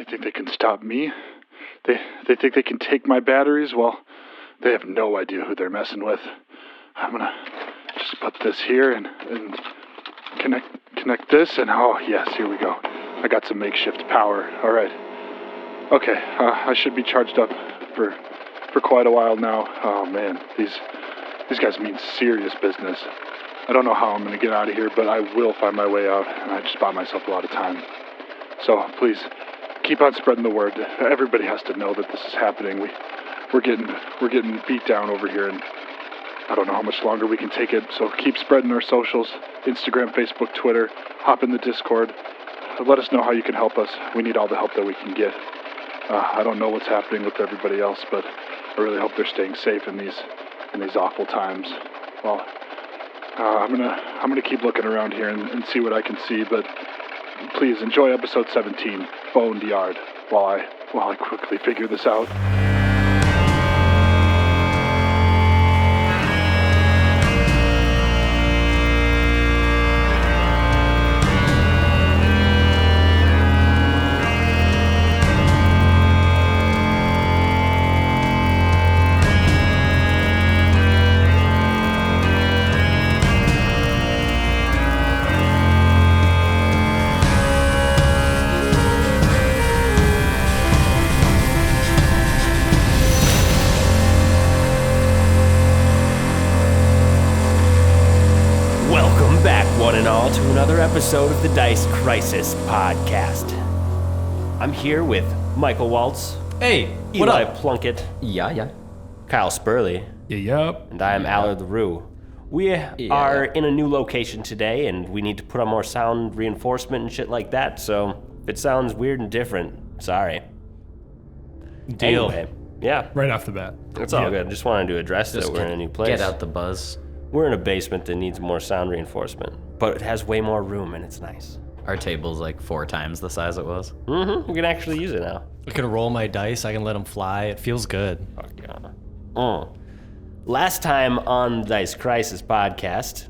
They think they can stop me? They think they can take my batteries? Well, they have no idea who they're messing with. I'm gonna just put this here and connect this, and oh yes, here we go. I got some makeshift power. All right. Okay, I should be charged up for quite a while now. Oh man, these guys mean serious business. I don't know how I'm gonna get out of here, but I will find my way out, and I just bought myself a lot of time. So please, keep on spreading the word. Everybody has to know that this is happening. We're getting beat down over here, and I don't know how much longer we can take it. So keep spreading our socials: Instagram, Facebook, Twitter. Hop in the Discord. Let us know how you can help us. We need all the help that we can get. I don't know what's happening with everybody else, but I really hope they're staying safe in these awful times. Well, I'm gonna keep looking around here and see what I can see, but please enjoy episode 17, Boneyard, while I quickly figure this out. To another episode of the Dice Crisis podcast. I'm here with Michael Waltz. Hey, what Eli up? Plunkett. Yeah. Kyle Spurley. Yep. And I am Allard LaRue. We are in a new location today, and we need to put on more sound reinforcement and shit like that, so if it sounds weird and different, sorry. Deal. Anyway, yeah. Right off the bat. It's all good. Just wanted to address that we're in a new place. Get out the buzz. We're in a basement that needs more sound reinforcement, but it has way more room and it's nice. Our table's like 4 times the size it was. Mm-hmm. We can actually use it now. I can roll my dice. I can let them fly. It feels good. Fuck yeah. Last time on the Dice Crisis podcast,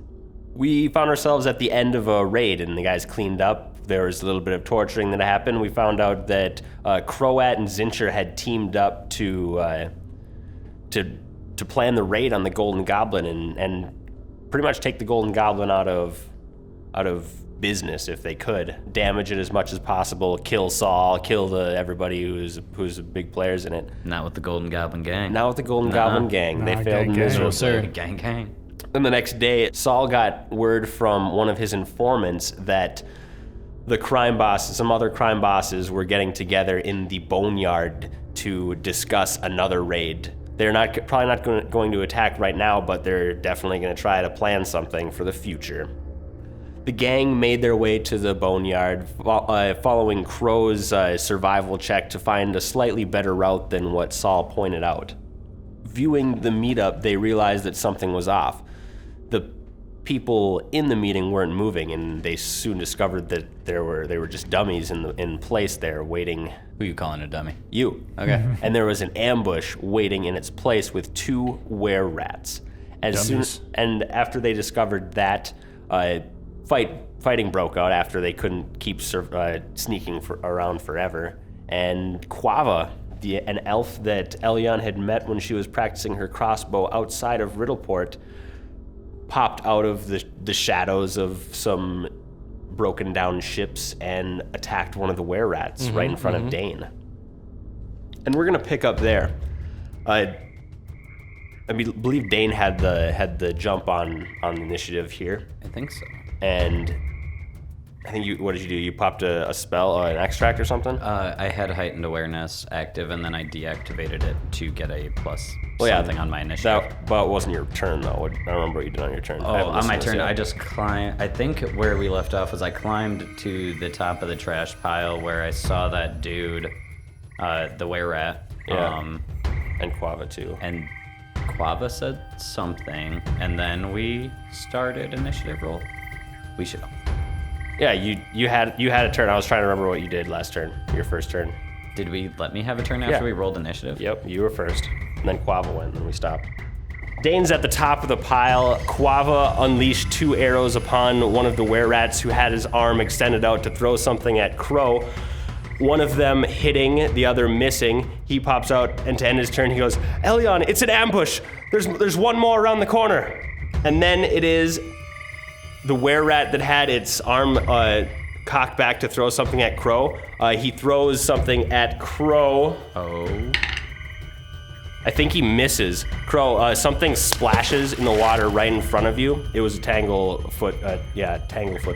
we found ourselves at the end of a raid and the guys cleaned up. There was a little bit of torturing that happened. We found out that Croat and Zincher had teamed up to plan the raid on the Golden Goblin and pretty much take the Golden Goblin out of business if they could. Damage it as much as possible, kill Saul, kill everybody who's big players in it. Not with the Golden Goblin gang. Not with the Golden Goblin gang. They failed miserably. No, sir. Gang. And the next day, Saul got word from one of his informants that the crime bosses, some other crime bosses, were getting together in the Boneyard to discuss another raid. They're probably not going to attack right now, but they're definitely going to try to plan something for the future. The gang made their way to the Boneyard, following Crow's survival check to find a slightly better route than what Saul pointed out. Viewing the meetup, they realized that something was off. The people in the meeting weren't moving, and they soon discovered that they were just dummies in place there waiting. Who you calling a dummy? You. Okay. And there was an ambush waiting in its place with 2 were-rats. And after they discovered that, fighting broke out after they couldn't keep sneaking around forever. And Quava, an elf that Elion had met when she was practicing her crossbow outside of Riddleport, popped out of the shadows of some broken down ships and attacked one of the were-rats right in front of Dane. And we're gonna pick up there. I believe Dane had the jump on initiative here. I think so. And I think what did you do? You popped a spell or an extract or something? I had heightened awareness active, and then I deactivated it to get a plus something on my initiative. But it wasn't your turn, though. I don't remember what you did on your turn. Oh, on my turn, I just climbed. I think where we left off was I climbed to the top of the trash pile where I saw that dude, the were-rat. Yeah. And Quava, too. And Quava said something, and then we started initiative roll. We should... Yeah, you had a turn. I was trying to remember what you did last turn, your first turn. Did we let me have a turn after we rolled initiative? Yep, you were first. And then Quava went, and then we stopped. Dane's at the top of the pile. Quava unleashed 2 arrows upon one of the were-rats who had his arm extended out to throw something at Crow. one of them hitting, the other missing. He pops out, and to end his turn, he goes, Elion, it's an ambush. There's one more around the corner. And then it is the were-rat that had its arm cocked back to throw something at Crow. He throws something at Crow. Oh. I think he misses. Crow, something splashes in the water right in front of you. It was a tanglefoot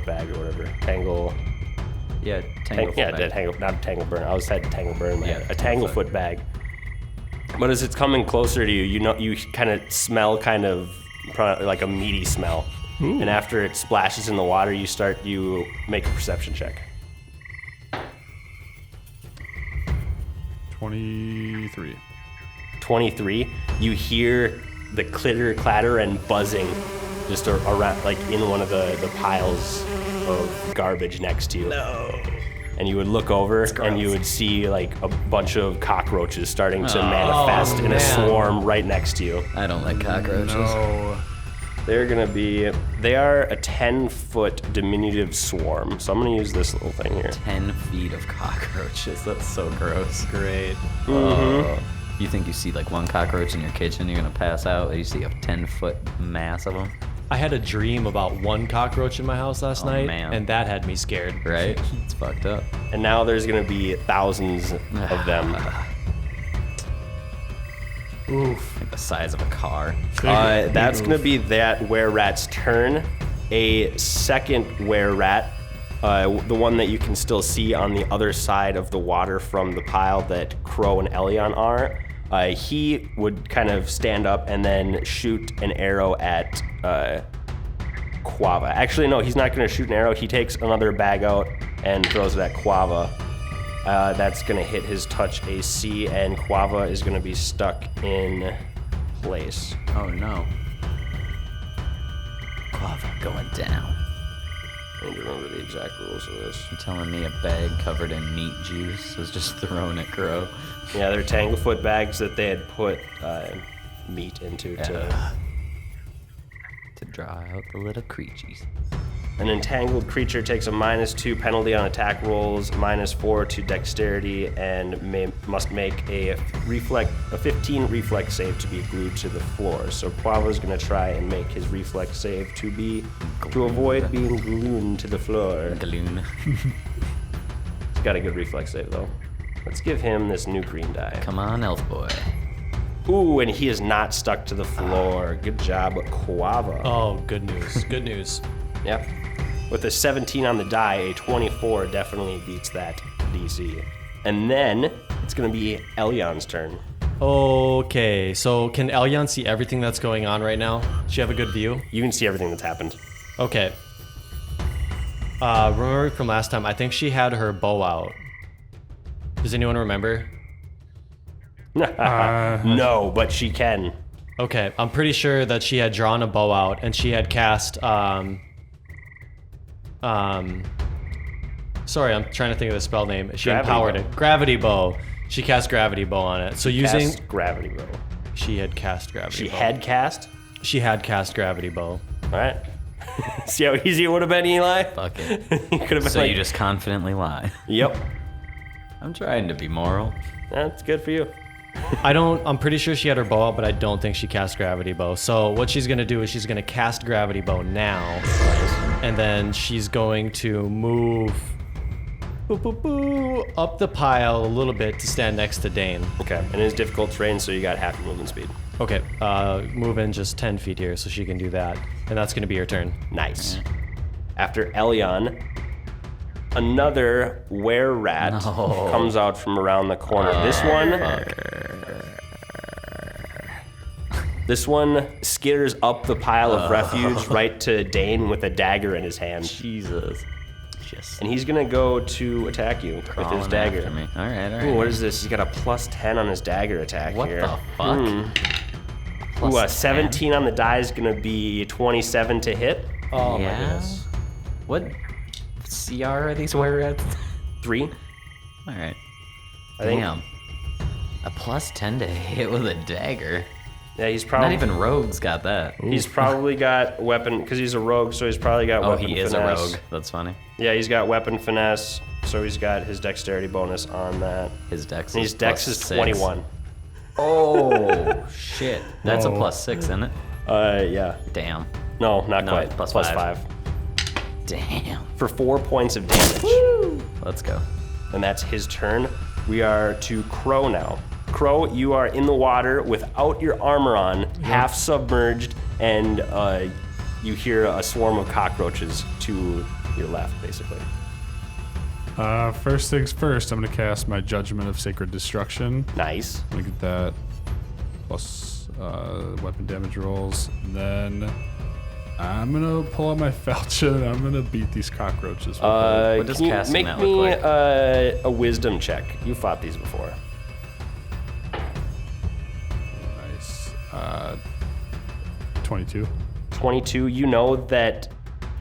bag or whatever. Yeah, Tanglefoot. Not a tangle burn. I always said tangle burn. Yeah, A tanglefoot bag. But as it's coming closer to you, you kind of smell like a meaty smell. Ooh. And after it splashes in the water, you make a perception check. 23. 23, you hear the clatter and buzzing just around, like in one of the piles of garbage next to you. No. And you would look over and you would see like a bunch of cockroaches starting to manifest in a swarm right next to you. I don't like cockroaches. No. They are a 10-foot diminutive swarm. So I'm gonna use this little thing here. 10 feet of cockroaches. That's so gross. Great. You think you see like one cockroach in your kitchen, you're gonna pass out. You see a 10-foot mass of them. I had a dream about one cockroach in my house last night, man. and that had me scared. Right? It's fucked up. And now there's gonna be thousands of them. Oof. Like the size of a car. That's gonna be that were-rat's turn. A second were-rat, the one that you can still see on the other side of the water from the pile that Crow and Elion are, he would kind of stand up and then shoot an arrow at Quava. Actually, no, he's not gonna shoot an arrow. He takes another bag out and throws it at Quava. That's gonna hit his touch AC, and Quava is gonna be stuck in place. Oh no. Quava going down. I need to remember the exact rules of this. You're telling me a bag covered in meat juice was just thrown at Crow? Yeah, they're tanglefoot bags that they had put meat into to draw out the little creatures. An entangled creature takes a -2 penalty on attack rolls, -4 to dexterity, and must make a 15 reflex save to be glued to the floor. So Quava's gonna try and make his reflex save to avoid being glued to the floor. Galoon. He's got a good reflex save though. Let's give him this new green die. Come on, elf boy. Ooh, and he is not stuck to the floor. Good job, Quava. Oh, good news. Good news. Yep. With a 17 on the die, a 24 definitely beats that DC. And then it's gonna be Elion's turn. Okay, so can Elion see everything that's going on right now? Does she have a good view? You can see everything that's happened. Okay. Remember from last time, I think she had her bow out. Does anyone remember? No, but she can. Okay, I'm pretty sure that she had drawn a bow out and she had cast, sorry, I'm trying to think of the spell name. She Gravity empowered bow. it. Gravity bow. She cast gravity bow on it. So using, Cast gravity bow. she had cast gravity She bow. had cast? She had cast gravity bow. Alright. See how easy it would have been, Eli? Fuck it. You could have been So like, you just confidently lie. Yep. I'm trying to be moral. That's good for you. I'm pretty sure she had her bow out, but I don't think she cast gravity bow. So what she's gonna do is she's gonna cast gravity bow now. And then she's going to move up the pile a little bit to stand next to Dane. Okay. And it's difficult terrain, so you got half your movement speed. Okay, move in just 10 feet here so she can do that. And that's gonna be her turn. Nice. After Elion, another were-rat comes out from around the corner. This one skitters up the pile of refuge right to Dane with a dagger in his hand. Jesus. Just And he's gonna go to attack you with his crawling dagger. after me. All right. Ooh, what is this? He's got a +10 on his dagger attack What here. the fuck? Ooh, a +10? 17 on the die is gonna be 27 to hit. Oh Yeah? my goodness. What CR are these were-rats? 3. All right. I think. Damn. A +10 to hit with a dagger. Yeah, he's probably Not even rogues got that. He's probably got weapon because he's a rogue, so he's probably got Oh, weapon he finesse. is a rogue. That's funny. Yeah, he's got weapon finesse, so he's got his dexterity bonus on that. His dex And is his dex plus is 6. 21. Oh, shit. That's a Whoa. +6, isn't it? Yeah. Damn. No, not No, quite. plus Plus five. 5. Damn. For 4 points of damage. Let's go. And that's his turn. We are to Crow now. Crow, you are in the water without your armor on, half submerged, and you hear a swarm of cockroaches to your left, basically. First things first, I'm gonna cast my Judgment of Sacred Destruction. Nice. I'm gonna get that plus weapon damage rolls. And then I'm gonna pull out my falchion. I'm gonna beat these cockroaches. With it. What does Can you casting make that me look like? a wisdom check? You fought these before. Nice. 22. 22, you know that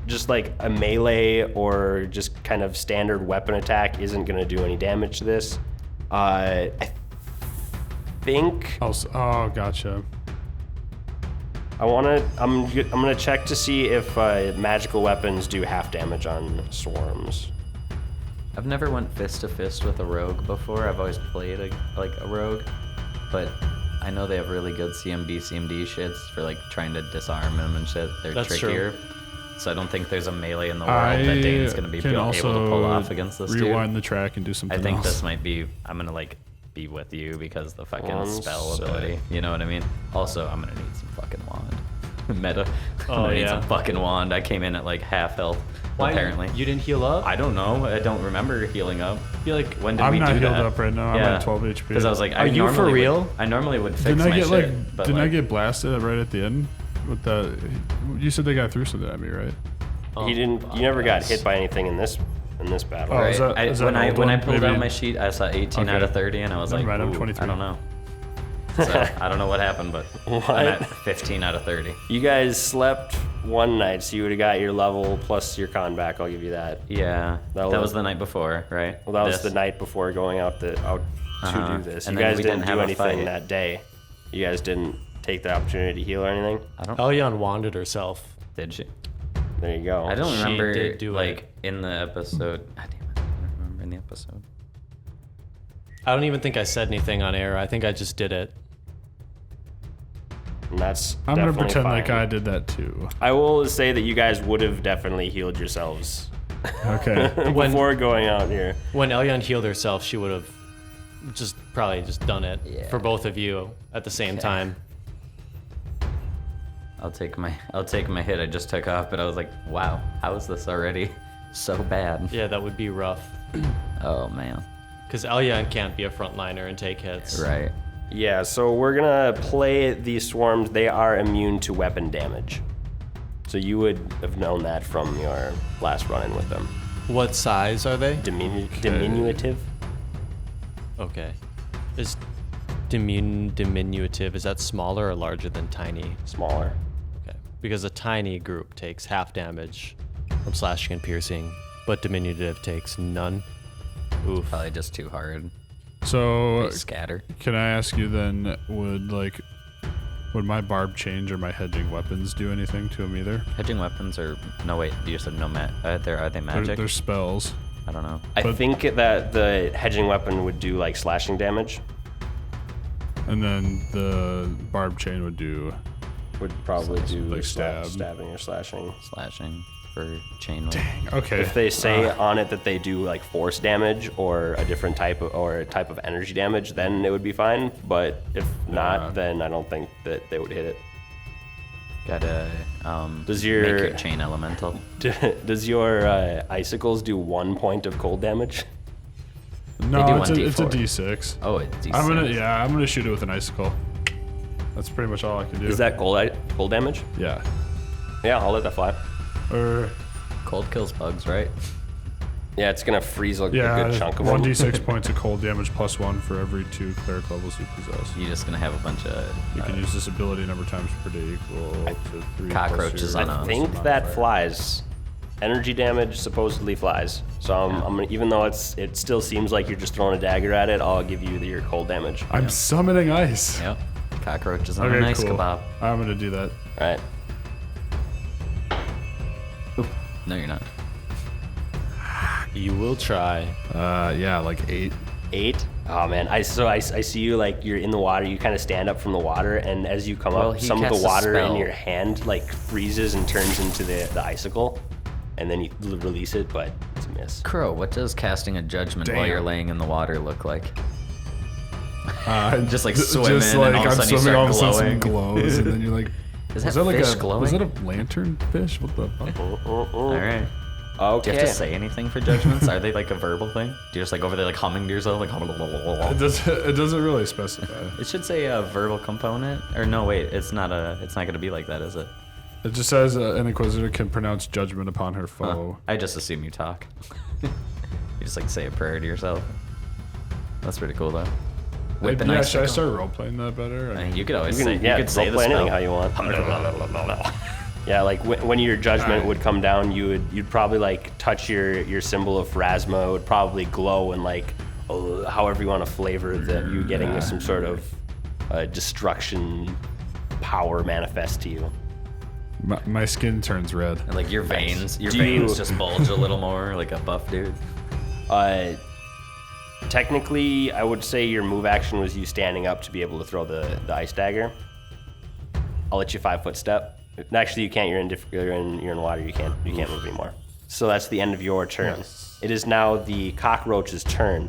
just like a melee or just kind of standard weapon attack isn't going to do any damage to this. I think Oh, gotcha. I'm gonna check to see if magical weapons do half damage on swarms. I've never went fist to fist with a rogue before. I've always played a rogue, but I know they have really good CMD shits for like trying to disarm them and shit. They're That's trickier. So I don't think there's a melee in the world that Dane's gonna be able to pull off against this dude. Rewind the track and do something I think else. this might be. I'm gonna like be with you because the fucking One spell sec. ability. You know what I mean? Also, I'm gonna need some fucking wand. Meta. I'm Oh, gonna need yeah. some fucking wand. I came in at like half health. Apparently. You didn't heal up? I don't know. I don't remember healing up. feel like When did I'm we not do healed that? up right now. I'm at 12 HP. Because I was like, Are you for real? I normally would fix Didn't I my get shit, but Didn't I like, get blasted right at the end? With the, you said they got through something at me, right? You never got hit by anything in this battle. Oh, right? is that- I, is that when an I old when I one? pulled Maybe- out my sheet, I saw 18 out Okay. of 30, and I was Never like, mind, I'm ooh, 23. I don't know. So I don't know what happened, but I'm at 15 out of 30. You guys slept one night, so you would have got your level plus your con back. I'll give you that. Yeah, That that was- was the night before, right? Well, that was This. the night before going out to Uh-huh. do this. And You then guys we didn't didn't do have a anything fight. that day. You guys didn't take the opportunity to heal or anything. Elyon wanded herself. Did she? There you go. I don't She remember did do like in the episode. Ah, damn it, I don't remember in the episode. I don't even think I said anything on air. I think I just did it. And that's I'm gonna definitely pretend fine. like I did that too. I will say that you guys would have definitely healed yourselves Okay. before going out here. When Elyon healed herself, she would have probably just done it Yeah. for both of you at the same time. I'll take my hit I just took off, but I was like, wow, how is this already so bad? Yeah, that would be rough. Oh man. Because Elyon can't be a frontliner and take hits. Right. Yeah, so we're gonna play these swarms. They are immune to weapon damage. So you would have known that from your last run-in with them. What size are they? Diminutive? Okay. Is diminutive, is that smaller or larger than tiny? Smaller. Okay. Because a tiny group takes half damage from slashing and piercing, but diminutive takes none. Oof. Probably just too hard. So, They scatter. can I ask you then, would my barb change or my hedging weapons do anything to them either? Hedging weapons are no wait. You said no are they magic? They're spells. I don't know. I think that the hedging weapon would do like slashing damage. And then the barb chain would do. Would probably do Like stab. stabbing or slashing. Slashing for chain. Okay. If they say on it that they do like force damage or a different type of energy damage, then it would be fine. But if not, then I don't think that they would hit it. Gotta Does make your chain elemental. Does your icicles do 1 point of cold damage? No, do it's a 1d4. D6. Oh, it's decent. I'm gonna shoot it with an icicle. That's pretty much all I can do. Is that cold damage? Yeah. Yeah, I'll let that fly. Or Cold kills bugs, right? Yeah, it's gonna freeze a yeah, good chunk of them. 1d6 points of cold damage plus 1 for every 2 cleric levels you possess. You're just gonna have a bunch of You can use this ability number of times per day equal to 3 Cockroaches plus your on I think that flies. Energy damage supposedly flies. So I'm gonna, even though it still seems like you're just throwing a dagger at it, I'll give you your cold damage. I'm summoning ice. Yep. cockroaches on Okay, a nice cool. kebab. I'm gonna do that. All right. No, you're not. You will try. Yeah, like 8. 8. Oh man, I see you like you're in the water. You kind of stand up from the water, and as you come Well, up, he some of the casts a water in spell. your hand like freezes and turns into the icicle, and then you release it, but it's a miss. Crow, what does casting a judgment while Damn. you're laying in the water look like? Just like Just swimming, like and all of a I'm sudden you swimming, all start of a sudden some glowing. glows, and then you're like, Is was that like fish a glowing? was that a lantern fish? What the fuck? All right. Okay. Do you have to say anything for judgments? Are they like a verbal thing? Do you just like over there like humming to yourself like It doesn't really specify. It should say a verbal component. Or no, wait, it's not gonna be like that, is it? It just says an inquisitor can pronounce judgment upon her foe. I just assume you talk. You just like say a prayer to yourself. That's pretty cool though. Whip an Yeah, should I icicle. start role playing that better? I mean, you could always You say can, yeah, you could say the roleplay anything spell. how you want. Yeah, like when your judgment would come down, you'd probably like touch your symbol of Phrasma. It would probably glow and like however you want to flavor that you getting some sort of destruction power manifest to you. My skin turns red. And like your veins Do you- just bulge a little more like a buff dude. Technically, I would say your move action was you standing up to be able to throw the ice dagger. I'll let you 5-foot step. Actually, you can't. You're in water. You can't move anymore. So that's the end of your turn. Yes. It is now the cockroach's turn.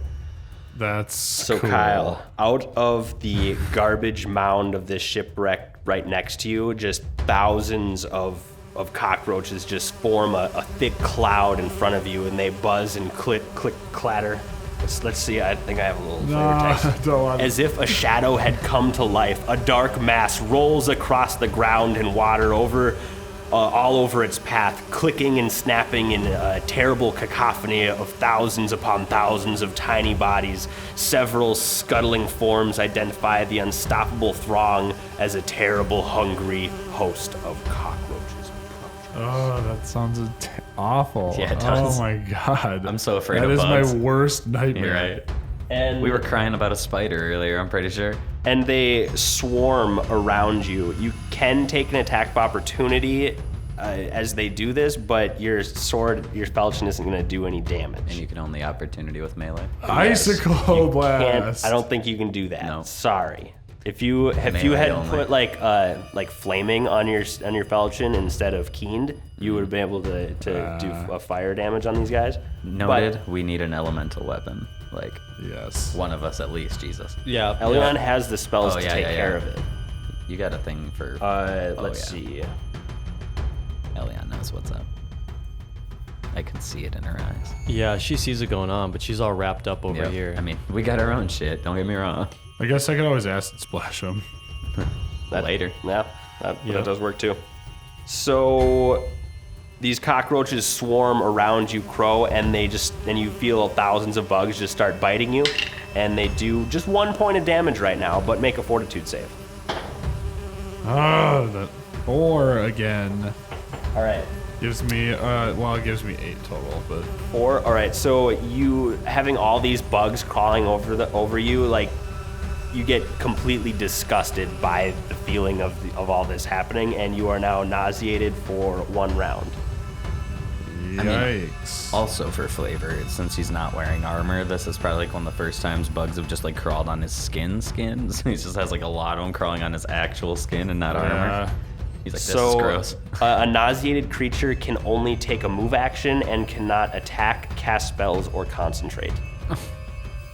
That's So cool. Kyle, out of the garbage mound of this shipwreck right next to you, just thousands of cockroaches just form a thick cloud in front of you, and they buzz and click, clatter. Let's see. I think I have a little flavor text. Don't want As if a shadow had come to life, a dark mass rolls across the ground and water all over its path, clicking and snapping in a terrible cacophony of thousands upon thousands of tiny bodies. Several scuttling forms identify the unstoppable throng as a terrible, hungry host of cockroaches. Oh, that sounds awful. Yeah, it does. Oh my god. I'm so afraid That of is bugs. my worst nightmare. You're right. And We were crying about a spider earlier, I'm pretty sure. and they swarm around you. You can take an attack of opportunity as they do this, but your falchion isn't going to do any damage. And you can only opportunity with melee. Icicle blast. I don't think you can do that. No. Sorry. If you Melee had only. put like flaming on your falchion instead of keened, you would have been able to do a fire damage on these guys. Noted, we need an elemental weapon. Like, Yes. one of us at least, Jesus. Yeah. Elion has the spells Oh, to yeah, take yeah, care yeah. of it. You got a thing for... Let's yeah. see. Elion knows what's up. I can see it in her eyes. Yeah, she sees it going on, but she's all wrapped up over Yep. here. I mean, we got our own shit, don't get me wrong. I guess I could always acid splash them. Later. Yeah, that does work too. So these cockroaches swarm around you, Crow, and you feel thousands of bugs just start biting you, and they do just 1 point of damage right now, but make a fortitude save. Oh, that 4 again. All right. Gives me, it gives me 8 total, but 4. All right. So you having all these bugs crawling over you, like you get completely disgusted by the feeling of all this happening, and you are now nauseated for 1 round. yikes. Also for flavor, since he's not wearing armor, this is probably like one of the first times bugs have just like crawled on his skin. So he just has like a lot of them crawling on his actual skin and not armor. He's like, this is gross. A nauseated creature can only take a move action and cannot attack, cast spells, or concentrate.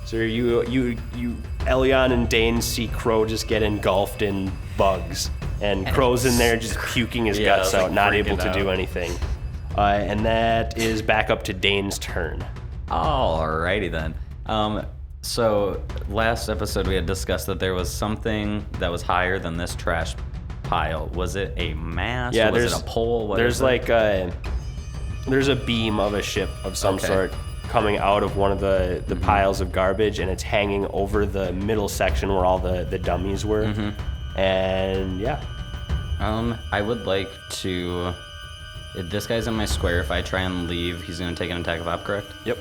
So you Elion and Dane see Crow just get engulfed in bugs, and Crow's in there just puking his Yeah, guts it's like out, not able freaking to do out. anything. And that is back up to Dane's turn. Alrighty then. So last episode we had discussed that there was something that was higher than this trash pile. Was it a mast? Yeah, was it a pole? What there's is it? like there's a beam of a ship of some Okay. sort coming out of one of the piles of garbage, and it's hanging over the middle section where all the dummies were. And yeah, I would like to. If this guy's in my square. If I try and leave, he's gonna take an attack of op, correct? yep.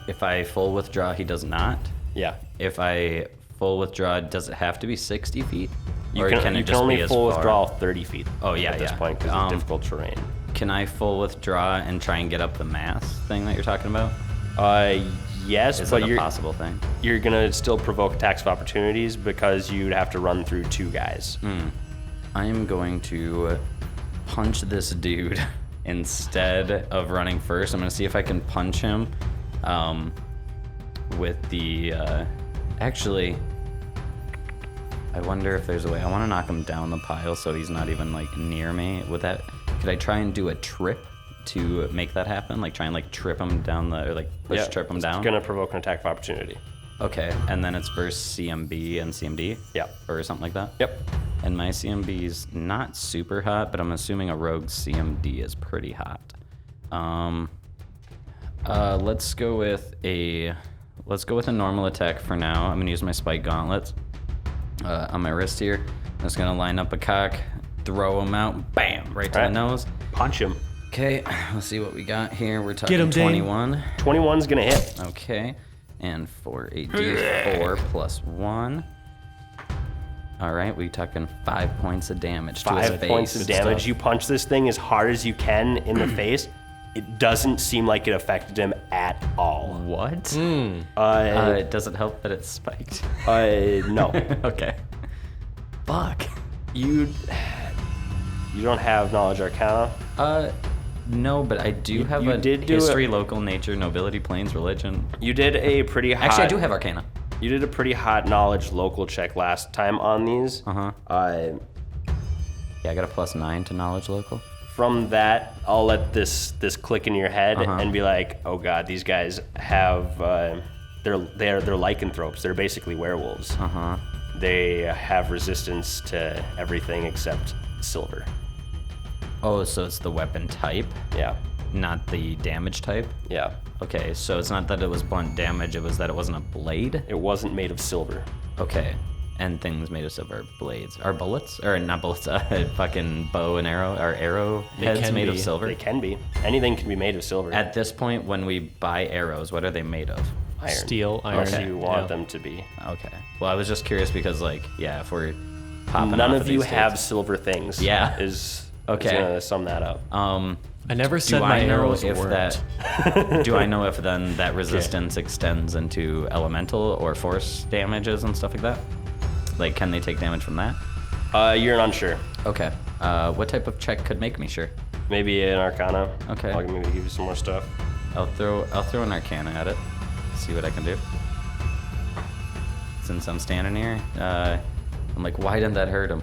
If I full withdraw, he does not. Yeah. If I full withdraw, does it have to be 60 feet? You Or can it just only be as full far? withdraw 30 feet. Oh, yeah, at this yeah. point because it's difficult terrain. Can I full withdraw and try and get up the mass thing that you're talking about? Yes, Is but that a possible thing? you're gonna still provoke attacks of opportunities because you'd have to run through 2 guys. I'm going to punch this dude instead of running first. I'm going to see if I can punch him with the... actually, I wonder if there's a way. I want to knock him down the pile so he's not even, like, near me. With that, could I try and do a trip to make that happen? Like, try and, like, trip him down the... Or, like, trip him down? It's gonna provoke an attack of opportunity. Okay, and then it's versus CMB and CMD? Yeah. Or something like that? Yep. And my CMB's not super hot, but I'm assuming a rogue CMD is pretty hot. Let's go with a normal attack for now. I'm gonna use my spike gauntlets on my wrist here. I'm just gonna line up a cock, throw him out, bam, right to the nose. Punch him. Okay, let's see what we got here. We're talking Get him, Dane. 21. 21's gonna hit. Okay, and for a D4 plus 1. All right, we talking 5 points of damage to his face. 5 points of damage. You punch this thing as hard as you can in the face. It doesn't seem like it affected him at all. What? Does it help that it's spiked? No. Okay. Fuck. You don't have knowledge arcana. No, but I do have you a did do history, local, nature, nobility, planes, religion. You did a pretty hot. Actually, I do have arcana. You did a pretty hot knowledge local check last time on these. Yeah, I got a +9 to knowledge local. From that, I'll let this click in your head and be like, oh god, these guys have they're lycanthropes. They're basically werewolves. They have resistance to everything except silver. Oh, so it's the weapon type, Yeah. not the damage type? Yeah. Okay, so it's not that it was blunt damage, it was that it wasn't a blade? It wasn't made of silver. Okay, and things made of silver blades. Are bullets? Or not bullets, fucking bow and arrow, are arrow heads can made of be. silver? They can be. Anything can be made of silver. At this point, when we buy arrows, what are they made of? Iron. Steel, iron. Unless you want Yeah. them to be. Okay. Well, I was just curious because, like, yeah, if we're popping None off of you these have dudes- silver things. Yeah. Is Okay. gonna sum that up. I never said Do my I know arrows if weren't. that? Do I know if then that resistance extends into elemental or force damages and stuff like that? Like, can they take damage from that? You're unsure. Okay. What type of check could make me sure? Maybe an arcana. Okay. I'll maybe give you some more stuff. I'll throw an arcana at it. See what I can do. Since I'm standing here, I'm like, why didn't that hurt him?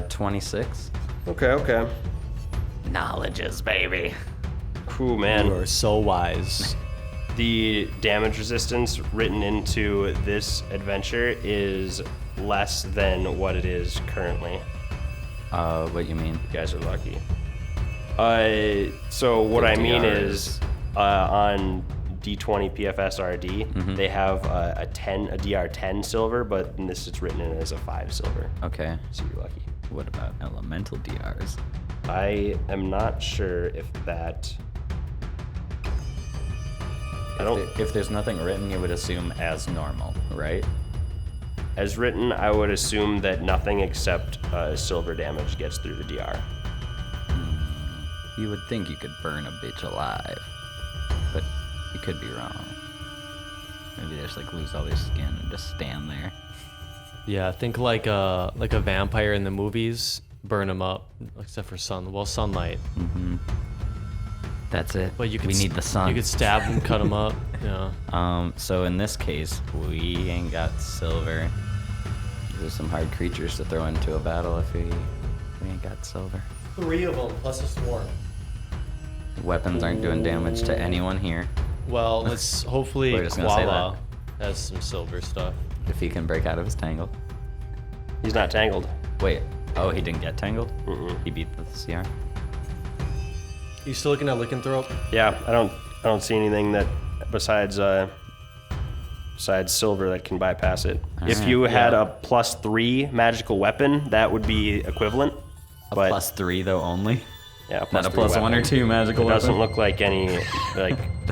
26. Okay. Knowledges, baby. Cool, You man. are so wise. The damage resistance written into this adventure is less than what it is currently. What you mean? You guys are lucky. So what I mean is, on D20 PFS RD, they have a DR10 silver, but in this it's written in as a 5 silver. Okay. So you're lucky. What about elemental DRs? I am not sure if that. If there's nothing written, you would assume as normal, right? As written, I would assume that nothing except silver damage gets through the DR. You would think you could burn a bitch alive, but you could be wrong. Maybe they just like lose all their skin and just stand there. Yeah, think like a vampire in the movies. Burn them up, except for sunlight. That's it. But you could we need the sun. You could stab them, cut them up. Yeah. So in this case, we ain't got silver. There's some hard creatures to throw into a battle if we ain't got silver. 3 of them plus a swarm. Weapons aren't doing damage to anyone here. Well, let's hopefully We're just gonna say Koala has some silver stuff. If he can break out of his tangle. He's not tangled. Wait. Oh, he didn't get tangled? He beat the CR? You still looking at lycanthrope? Yeah, I don't see anything that besides silver that can bypass it. If you had a +3 magical weapon, that would be equivalent. Plus 3 though only? Yeah, Not a +3 +1 or weapon. +2 magical It doesn't weapon. look like any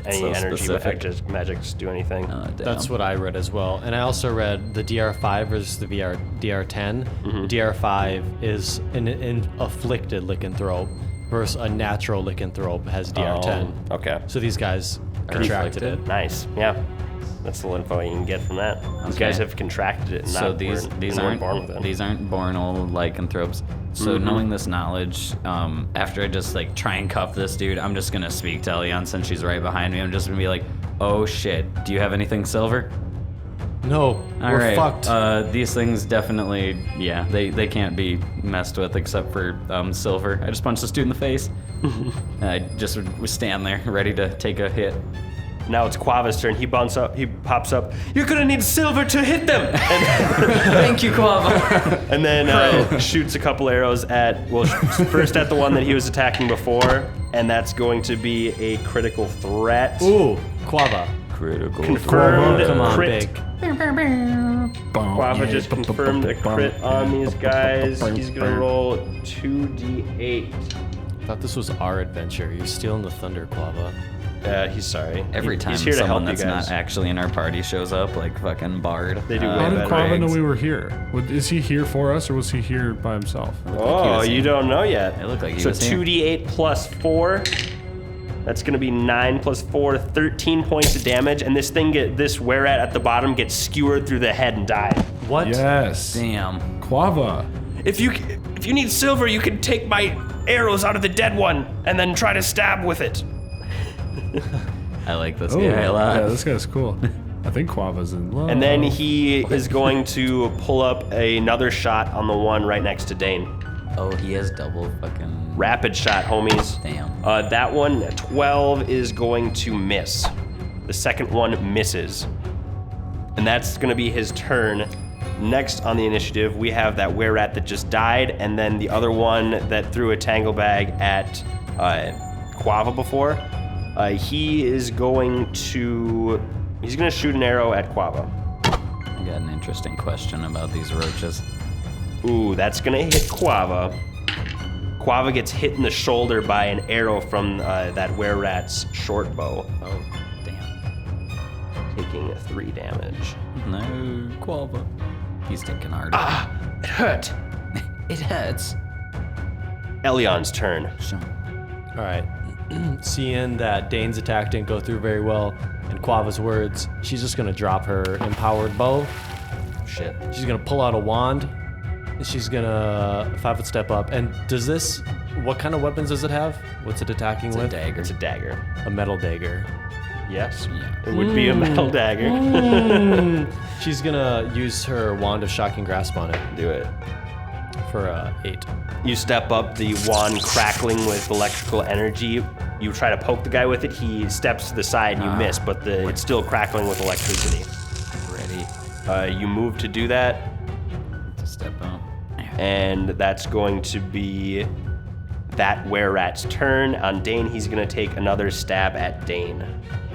any so energy specific. magics do anything. Oh, damn. That's what I read as well. And I also read the DR5 versus the DR10. DR5 is an afflicted lycanthrope versus a natural lycanthrope has DR10. Oh, okay. So these guys contracted it. Nice. Yeah. That's the info you can get from that. These Okay. guys have contracted it and So not these weren't aren't born with it. these aren't born old lycanthropes. So knowing this knowledge, after I just like try and cuff this dude, I'm just gonna speak to Elion since she's right behind me. I'm just gonna be like, "Oh shit, do you have anything silver?" No, All we're right. fucked. These things definitely, yeah, they can't be messed with except for silver. I just punched this dude in the face. I just would stand there ready to take a hit. Now it's Quava's turn. He pops up. You're gonna need silver to hit them. And, Thank you, Quava. and then shoots a couple arrows at, first at the one that he was attacking before, and that's going to be a critical threat. Ooh, Quava. Critical. Confirmed Come on, crit. big. Quava just confirmed a crit on these guys. He's gonna roll 2d8. I thought this was our adventure. You're stealing the thunder, Quava. He's sorry. Every time he's here to someone help that's you guys. not actually in our party shows up, like fucking Bard. They do way How did better Quava know eggs. we were here? Is he here for us, or was he here by himself? Oh, was you here. don't know yet. It looked like he so was here. 2d8 plus 4. That's gonna be 9 plus 4, 13 points of damage, and this were-rat at the bottom gets skewered through the head and died. What? Yes. Damn. Quava. If you need silver, you can take my arrows out of the dead one and then try to stab with it. I like this Oh, guy a lot. yeah, this guy's cool. I think Quava's in love. And then he is going to pull up another shot on the one right next to Dane. Oh, he has double fucking. Rapid shot, homies. Damn. That one, 12, is going to miss. The second one misses. And that's going to be his turn. Next on the initiative, we have that were-rat that just died, and then the other one that threw a tangle bag at Quava before. He's going to shoot an arrow at Quava. I got an interesting question about these roaches. Ooh, that's gonna hit Quava. Quava gets hit in the shoulder by an arrow from that were-rat's short bow, Oh, damn. taking 3 damage. No, Quava. He's taking hard. It hurt. It hurts. Elion's turn. Sean. All right. Seeing that Dane's attack didn't go through very well, in Quava's words, she's just gonna drop her empowered bow. Shit. She's gonna pull out a wand. And she's gonna 5-foot step up. And what kind of weapons does it have? What's it attacking It's a with? dagger. It's a dagger. A metal dagger. Yes. Yeah. It would be a metal dagger. She's gonna use her wand of shocking grasp on it Do it. for 8. You step up, the wand crackling with electrical energy. You try to poke the guy with it. He steps to the side and you miss, but it's still crackling with electricity. Ready You move to do that, to step out. and that's going to be that were-rat's turn. On Dane, he's going to take another stab at Dane.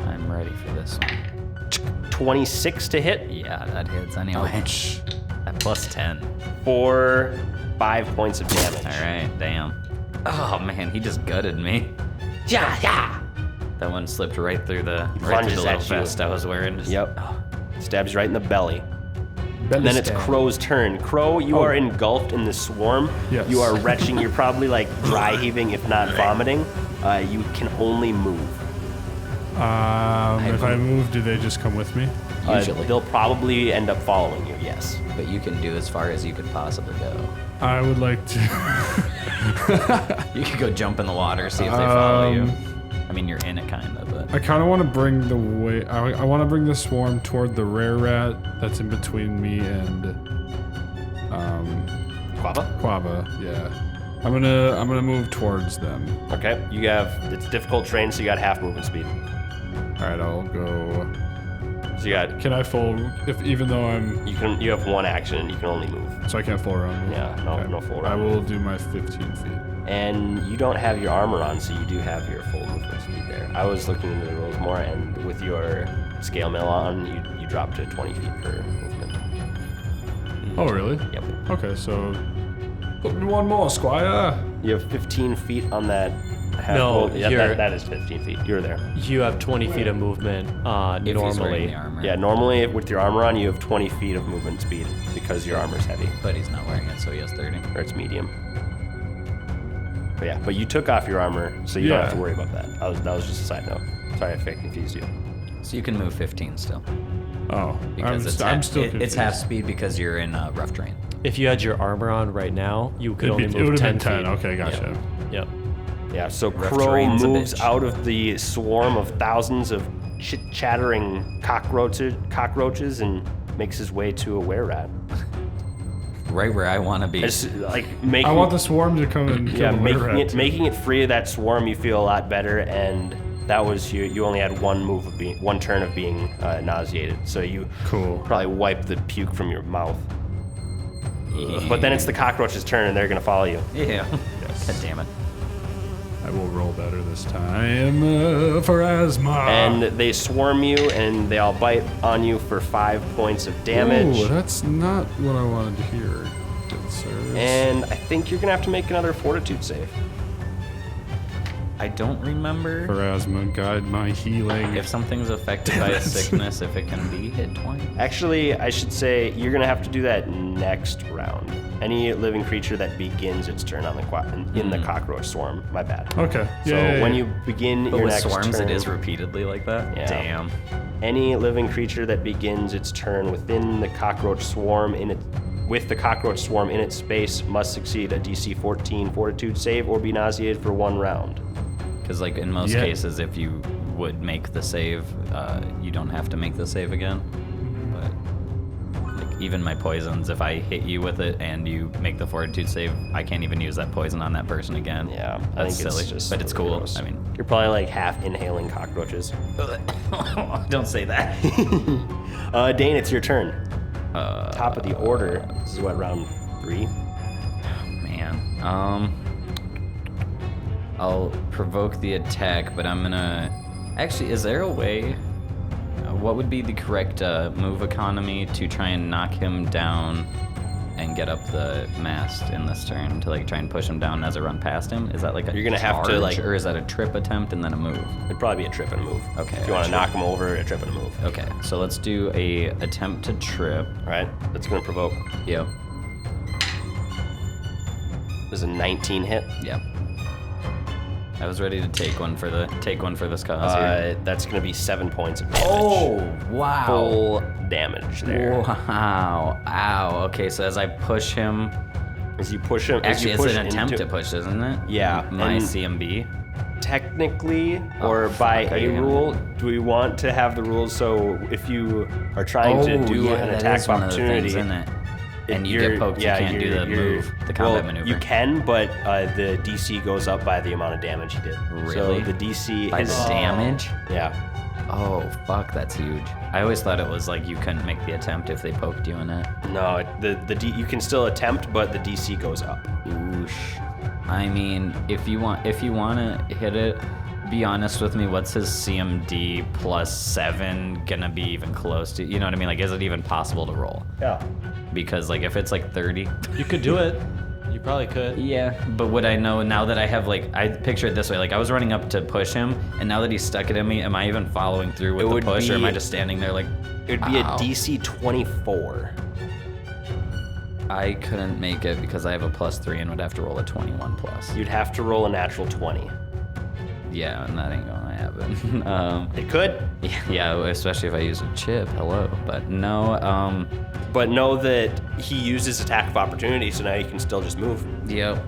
I'm ready for this one. 26 to hit Yeah, that hits anyway. That plus 10. for 5 points of damage. All right, damn. Oh man, he just gutted me. Yeah, yeah. That one slipped right through the Lunges little at you. vest I was wearing. Just- Yep. Stabs you right in the belly. Belly And then it's stab. Crow's turn. Crow, you are engulfed in the swarm. Yes. You are retching. You're probably like dry heaving, if not vomiting. You can only move. If I move, do they just come with me? Usually. They'll probably end up following you, yes. But you can do as far as you could possibly go. I would like to. You could go jump in the water, see if they follow you. I mean, you're in it kind of, but I kind of want to bring the way. I want to bring the swarm toward the rare rat that's in between me and Quava? Quava. Yeah, I'm gonna move towards them. Okay. It's difficult terrain, so you got half movement speed. All right, I'll go. So you got, Can I full? Even though I'm, you have one action and you can only move. so I can't full round. move? Yeah, no full I round. will do my 15 feet. And you don't have your armor on, so you do have your full movement speed there. I was looking into the rules more, and with your scale mail on, you drop to 20 feet per movement. Oh really? Yep. Okay, so put me one more, Squire. You have 15 feet on that. No, yeah, you're- that is 15 feet. You're there. You have 20 feet of movement If he's wearing normally. the armor. Yeah, normally with your armor on, you have 20 feet of movement speed because your armor's heavy, But he's not wearing it, so he has 30. or it's medium. But yeah, but you took off your armor, so you don't have to worry about that. That was just a side note. Sorry if I confused you. So you can move 15 still. Oh, Because I'm it's still it's confused. half speed because you're in rough terrain. If you had your armor on right now, you could It only would move have 10 been 10. feet. Okay, gotcha. Yep. Yeah, so Rough Crow terrain's a moves bitch. out of the swarm of thousands of chattering cockroaches and makes his way to a were-rat. Right where I want to be. It's like making I want the swarm to come and yeah, kill the were-rat, too. making it free of that swarm. You feel a lot better, and that was you only had one turn of being nauseated, so you Cool. probably wipe the puke from your mouth. But then it's the cockroach's turn, and they're gonna follow you. Yeah. God damn it. I will roll better this time for asthma. And they swarm you, and they all bite on you for 5 points of damage. Ooh, that's not what I wanted to hear, good sirs. And I think you're gonna have to make another fortitude save. I don't remember For asthma, guide my healing. if something's affected by a sickness, if it can be hit twice. Actually, I should say you're gonna have to do that next round. Any living creature that begins its turn on in the cockroach swarm. My bad. Okay. So when you begin But your with next swarms, turn, it is repeatedly like that? Yeah. Damn. any living creature that begins its turn within the cockroach swarm with the cockroach swarm in its space must succeed a DC 14 fortitude save or be nauseated for 1 round. Because, like, in most Yeah. cases, if you would make the save, you don't have to make the save again. But, like, even my poisons, if I hit you with it and you make the fortitude save, I can't even use that poison on that person again. Yeah, I That's think silly. it's just But it's really cool. gross. I mean, You're probably like half inhaling cockroaches. don't say that. Dane, it's your turn. Top of the order. This is what, round 3? Man. I'll provoke the attack, but I'm gonna... Actually, is there a way... what would be the correct move economy to try and knock him down and get up the mast in this turn to, like, try and push him down as I run past him? Is that like a You're gonna have to, charge, like- or is that a trip attempt and then a move? It'd probably be a trip and a move. Okay, If you want to trip. knock him over, a trip and a move. Okay, so let's do a attempt to trip. All right, that's gonna provoke. Yep. This is a 19 hit. Yep. I was ready to take one for this cause here. That's gonna be 7 points of damage. Oh, wow. Full damage there. Wow. Ow. Okay, so as I push him... As you push him, as Actually, you it's push an attempt into, to push, isn't it? Yeah, My and- CMB. Technically, or by fuck, are a you gonna- rule, do we want to have the rules so if you are trying to do an that attack is of one of the opportunity, things, isn't it? And you get poked, you can't do the move, the combat maneuver. You can, but the DC goes up by the amount of damage you did. Really? So the DC By is the damage? Yeah. Oh, fuck, that's huge. I always thought it was like you couldn't make the attempt if they poked you in it. No, you can still attempt, but the DC goes up. Oosh. I mean, if you want to hit it, be honest with me, what's his CMD plus 7 gonna be even close to? You know what I mean? Like, is it even possible to roll? Yeah. Because, like, if it's like 30, You could do it. You probably could. yeah. But would I know now that I have, like, I picture it this way, like, I was running up to push him, and now that he's stuck it in me, am I even following through with It the would push, or am be- I just standing there like, It would be Ow. a DC 24. I couldn't make it because I have a +3 and would have to roll a 21 plus. You'd have to roll a natural 20. Yeah, and that ain't gonna happen. It could, Yeah, especially if I use a chip. Hello, but no. but know that he uses attack of opportunity, so now you can still just move. Yep.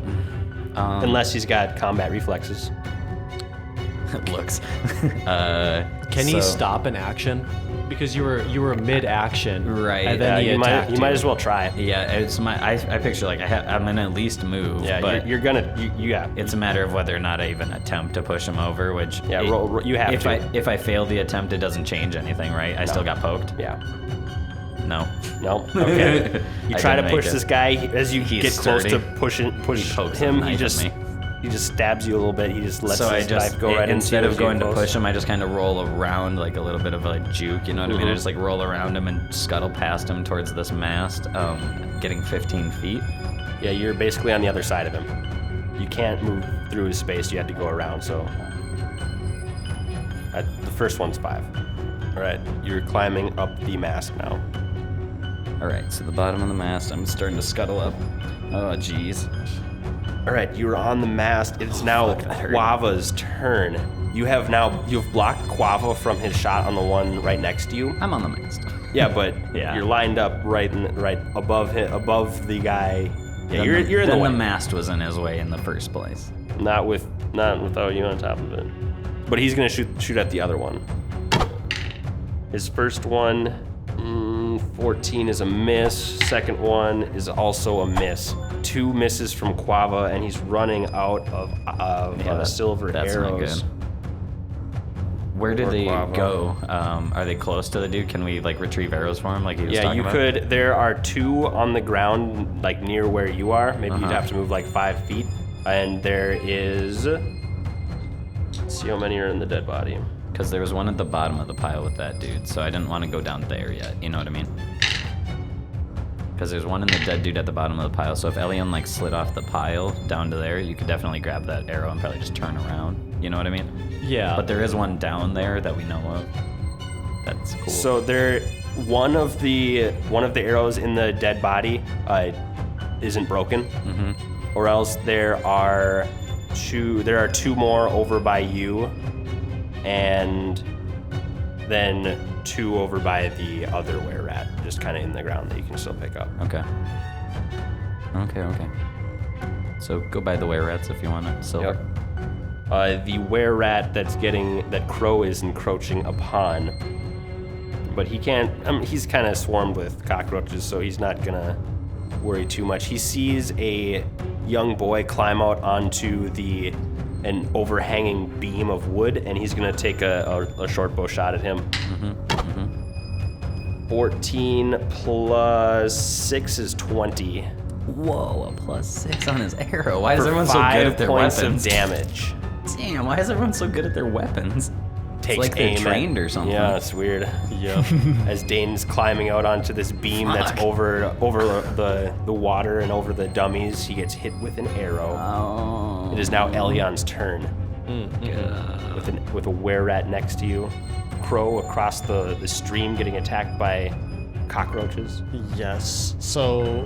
Unless he's got combat reflexes. It looks. Can he stop an action? Because you were mid-action, Right, And then he you attacked might as well try. Yeah, it's I picture like I'm gonna at least move. Yeah, but you're gonna. Yeah. it's a matter of whether or not I even attempt to push him over. Which Yeah, you have if to. if I fail the attempt, it doesn't change anything, right? I still got poked. Yeah. No. No. Okay. You I try to didn't make push it. this guy as you He's get close sturdy. to push He pokes a him. knife at me. He just stabs you a little bit. He just lets So I his just knife go right instead into of you going to close. push him, I just kind of roll around like a little bit of a juke. You know what I mean? I just like roll around him and scuttle past him towards this mast, getting 15 feet. Yeah, you're basically on the other side of him. You can't move through his space. You have to go around. So the first one's 5. All right, you're climbing up the mast now. All right, so the bottom of the mast, I'm starting to scuttle up. Oh, jeez. All right, you're on the mast. It's now Quava's turn. You've blocked Quava from his shot on the one right next to you. I'm on the mast. Yeah, but Yeah. you're lined up right above him, above the guy. Yeah, you're in the Then way. the mast was in his way in the first place. Not without you on top of it. But he's gonna shoot at the other one. His first one, 14 is a miss. Second one is also a miss. 2 misses from Quava, and he's running out of silver that's not arrows. good. Where do Or they Quava. go? Are they close to the dude? Can we like retrieve arrows for him like he was Yeah, talking you about? could. There are 2 on the ground, like near where you are. Maybe you'd have to move like 5 feet. And there is. Let's see how many are in the dead body. Because there was one at the bottom of the pile with that dude, so I didn't want to go down there yet. You know what I mean? Because there's one in the dead dude at the bottom of the pile. So if Elion like slid off the pile down to there, you could definitely grab that arrow and probably just turn around. You know what I mean? Yeah. But there is one down there that we know of. That's cool. So one of the arrows in the dead body isn't broken, or else there are 2 more over by you, and then 2 over by the other were-rat, just kind of in the ground that you can still pick up. Okay. So go by the were-rats if you want it. Silver. The were-rat that Crow is encroaching upon, but he can't. He's kind of swarmed with cockroaches, so he's not gonna worry too much. He sees a young boy climb out onto an overhanging beam of wood, and he's gonna take a short bow shot at him. 14 plus 6 is 20. Whoa, a +6 on his arrow. Why is For everyone so good at their 5 points weapons? of damage. Damn, why is everyone so good at their weapons? Takes like they're aim trained or something. Yeah, it's weird. Yep. As Dane's climbing out onto this beam that's Fuck. over the water and over the dummies, he gets hit with an arrow. Oh. It is now Elion's turn. With a were-rat next to you. Crow across the stream getting attacked by cockroaches. Yes. So,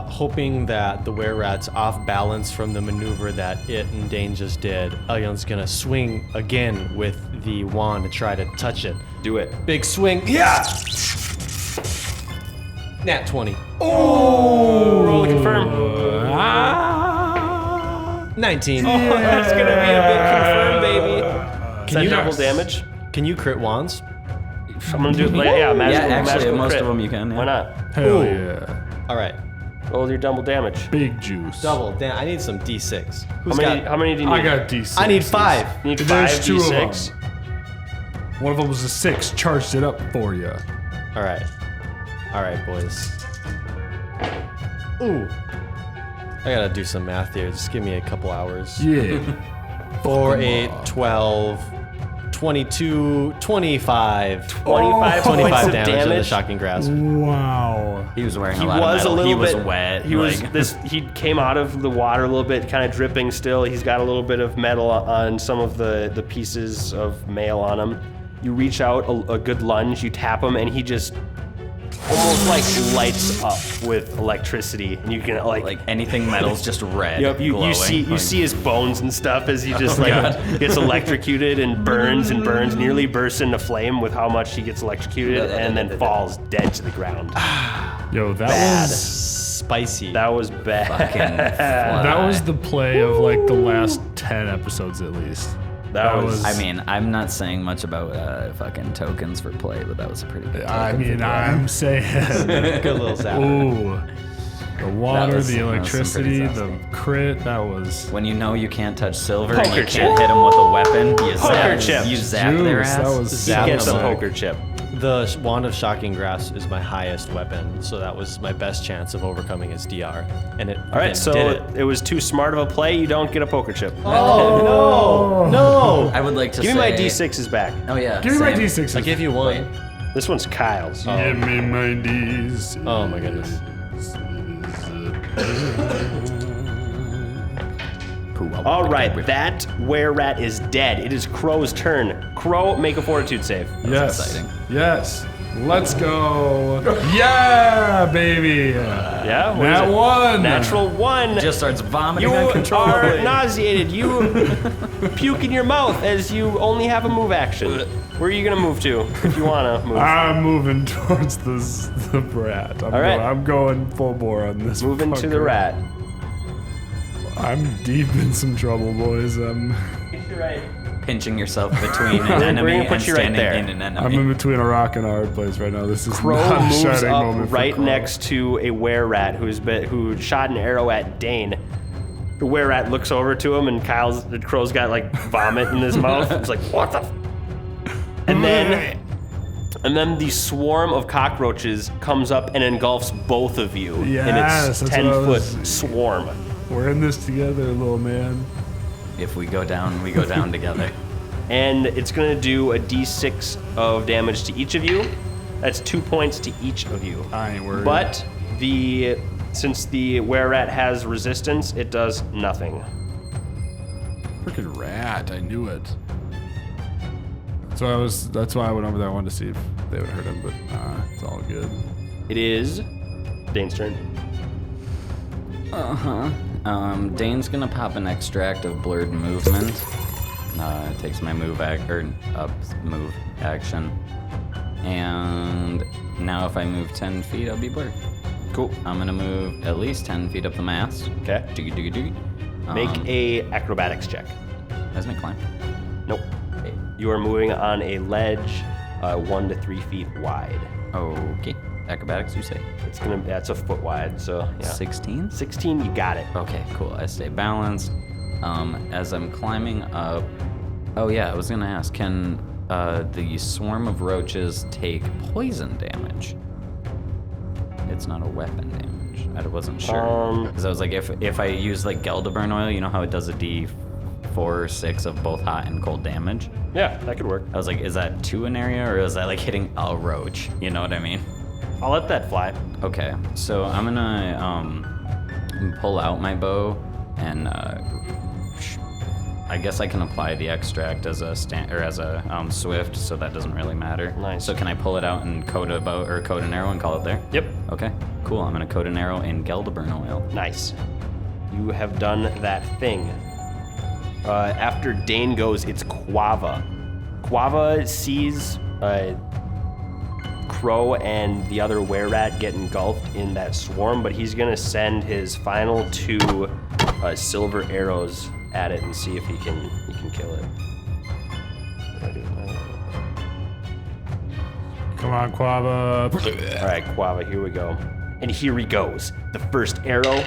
hoping that the were-rat's off balance from the maneuver that it and Dane just did, Elion's gonna swing again with the wand to try to touch it. Do it. Big swing. Yeah! Nat 20. Roll to confirm. 19. That's gonna be a big confirm, baby. Is that you- double damage? Can you crit wands? I'm gonna do it. Magical, actually, magical most crit. of them you can, yeah. Why not? Hell yeah. All right. Roll your double damage. Big juice. Double. Damn, I need some D6. How many do you need? I got D6. I need 5. You need There's 5 2 of D6. them. One of them was a 6. Charged it up for you. All right. All right, boys. Ooh. I gotta do some math here. Just give me a couple hours. Yeah. 4, 8, 12, 22, 25. 25 points 25 of damage on the damage. shocking grasp. Wow. He was wearing He a lot was of a metal. little He bit was wet. He was he came out of the water a little bit, kind of dripping still. He's got a little bit of metal on some of the pieces of mail on him. You reach out a good lunge, you tap him, and he just almost like lights up with electricity, and you can like anything metal's just red. Yep, you glowing. see Like, his bones and stuff as he just gets electrocuted and burns, nearly bursts into flame with how much he gets electrocuted, and then falls dead to the ground. Yo, that Bad. was Spicy. That was bad. fucking that was the play of like the last 10 episodes at least. That was. I mean, I'm not saying much about fucking tokens for play, but that was a pretty good. I token for mean, play. I'm saying, Good little zap. ooh, the water, was- the that was some electricity, pretty the crit. That was When you know you can't touch silver and Poker you chip. can't hit them with a weapon, you Poker zap, chip. you zap their juice. ass. That was Zap Get them. some poker chip. The wand of shocking grasp is my highest weapon, so that was my best chance of overcoming his DR. And it All right, so did it. it was too smart of a play. You don't get a poker chip. Oh no! I would like to Give say. me my D6s back. Oh yeah. Give me my same. D6s. I gave you one. This one's Kyle's. Give me my D's. Oh my goodness. All right, that were-rat is dead. It is Crow's turn. Crow, make a fortitude save. Yes. exciting. Yes. Let's go. Yeah, baby. Yeah? What Nat is it? 1. Natural 1. Just starts vomiting You are uncontrollably. nauseated. You puke in your mouth as you only have a move action. Where are you gonna move to if you wanna move? I'm moving towards the brat. All right. I'm going full bore on this. Moving to the fucker. rat. I'm deep in some trouble, boys. You're right. Pinching yourself between an We're enemy gonna put and you right standing there. in an enemy. I'm in between a rock and a hard place right now. This is Crow not a moves shining up moment for right Crow. next to a were-rat who shot an arrow at Dane. The were-rat looks over to him, and Crow's got like vomit in his mouth. He's like, "What the?" And then the swarm of cockroaches comes up and engulfs both of you Yes, in that's its what I 10-foot was- swarm. We're in this together, little man. If we go down together. And it's gonna do a d6 of damage to each of you. That's 2 points to each of you. I ain't worried. But since the were-rat has resistance, it does nothing. Freaking rat! I knew it. That's why I went over there. I wanted to see if they would hurt him, but it's all good. It is Dane's turn. Dane's gonna pop an extract of blurred movement. It takes my move action. And now if I move 10 feet, I'll be blurred. Cool. I'm gonna move at least 10 feet up the mast. Okay. Doogie. Make a acrobatics check. Hasn't it climbed? Nope. You are moving on a ledge 1 to 3 feet wide. Okay. Acrobatics, you say? That's a foot wide, so yeah. 16? 16, you got it. Okay, cool. I stay balanced. As I'm climbing up. Oh yeah, I was gonna ask, can the swarm of roaches take poison damage? It's not a weapon damage. I wasn't sure. Because I was like, if I use like Gelderburn oil, you know how it does a D4 or 6 of both hot and cold damage? Yeah, that could work. I was like, is that to an area or is that like hitting a roach? You know what I mean? I'll let that fly. Okay, so I'm gonna pull out my bow and I guess I can apply the extract as a swift, so that doesn't really matter. Nice. So can I pull it out and coat a bow or coat an arrow and call it there? Yep. Okay, cool. I'm gonna coat an arrow in Gelderburn oil. Nice. You have done that thing. After Dane goes, it's Quava. Quava sees Crow and the other were-rat get engulfed in that swarm, but he's gonna send his final 2 silver arrows at it and see if he can kill it. Come on, Quava. All right, Quava, here we go. And here he goes. The first arrow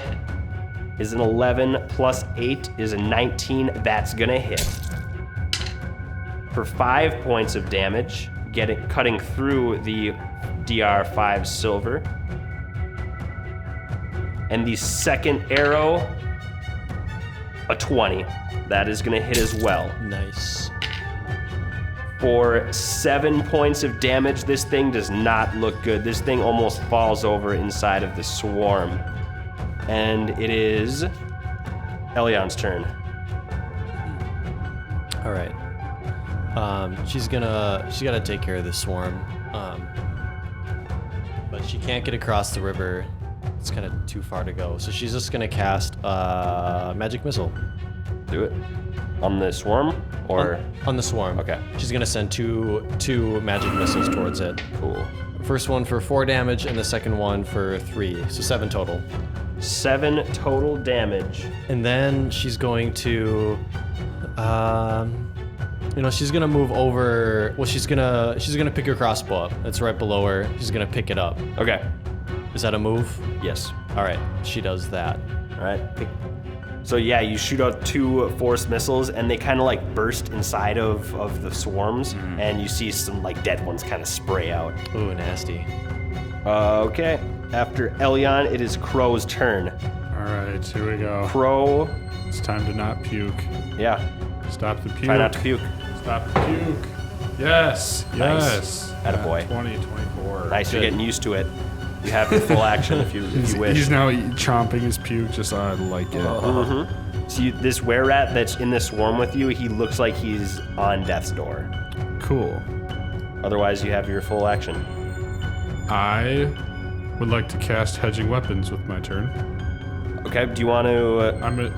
is an 11 plus 8 is a 19. That's gonna hit. For 5 points of damage, cutting through the DR5 silver. And the second arrow, a 20. That is gonna hit as well. Nice. For 7 points of damage, this thing does not look good. This thing almost falls over inside of the swarm. And it is Elion's turn. All right. She's gotta take care of this swarm. But she can't get across the river. It's kind of too far to go. So she's just gonna cast magic missile. Do it. On the swarm? Or? On the swarm. Okay. She's gonna send two magic missiles towards it. Cool. First one for 4 damage and the second one for 3, so 7 total. 7 total damage. And then she's going to, she's gonna move over. Well, she's gonna pick her crossbow up. It's right below her. She's gonna pick it up. Okay. Is that a move? Yes. All right. She does that. All right. So yeah, you shoot out 2 force missiles, and they kind of like burst inside of the swarms, and you see some like dead ones kind of spray out. Ooh, nasty. Okay. After Elion, it is Crow's turn. All right, here we go. Crow. It's time to not puke. Yeah. Stop the puke. Try not to puke. Stop the puke. Yes. Nice. Yes. Attaboy. 20, 24. Nice. You're getting used to it. You have your full action if you wish. He's now chomping his puke, just so I like it. So this were-rat that's in this swarm with you, he looks like he's on death's door. Cool. Otherwise, you have your full action. I would like to cast hedging weapons with my turn. Okay, do you want to...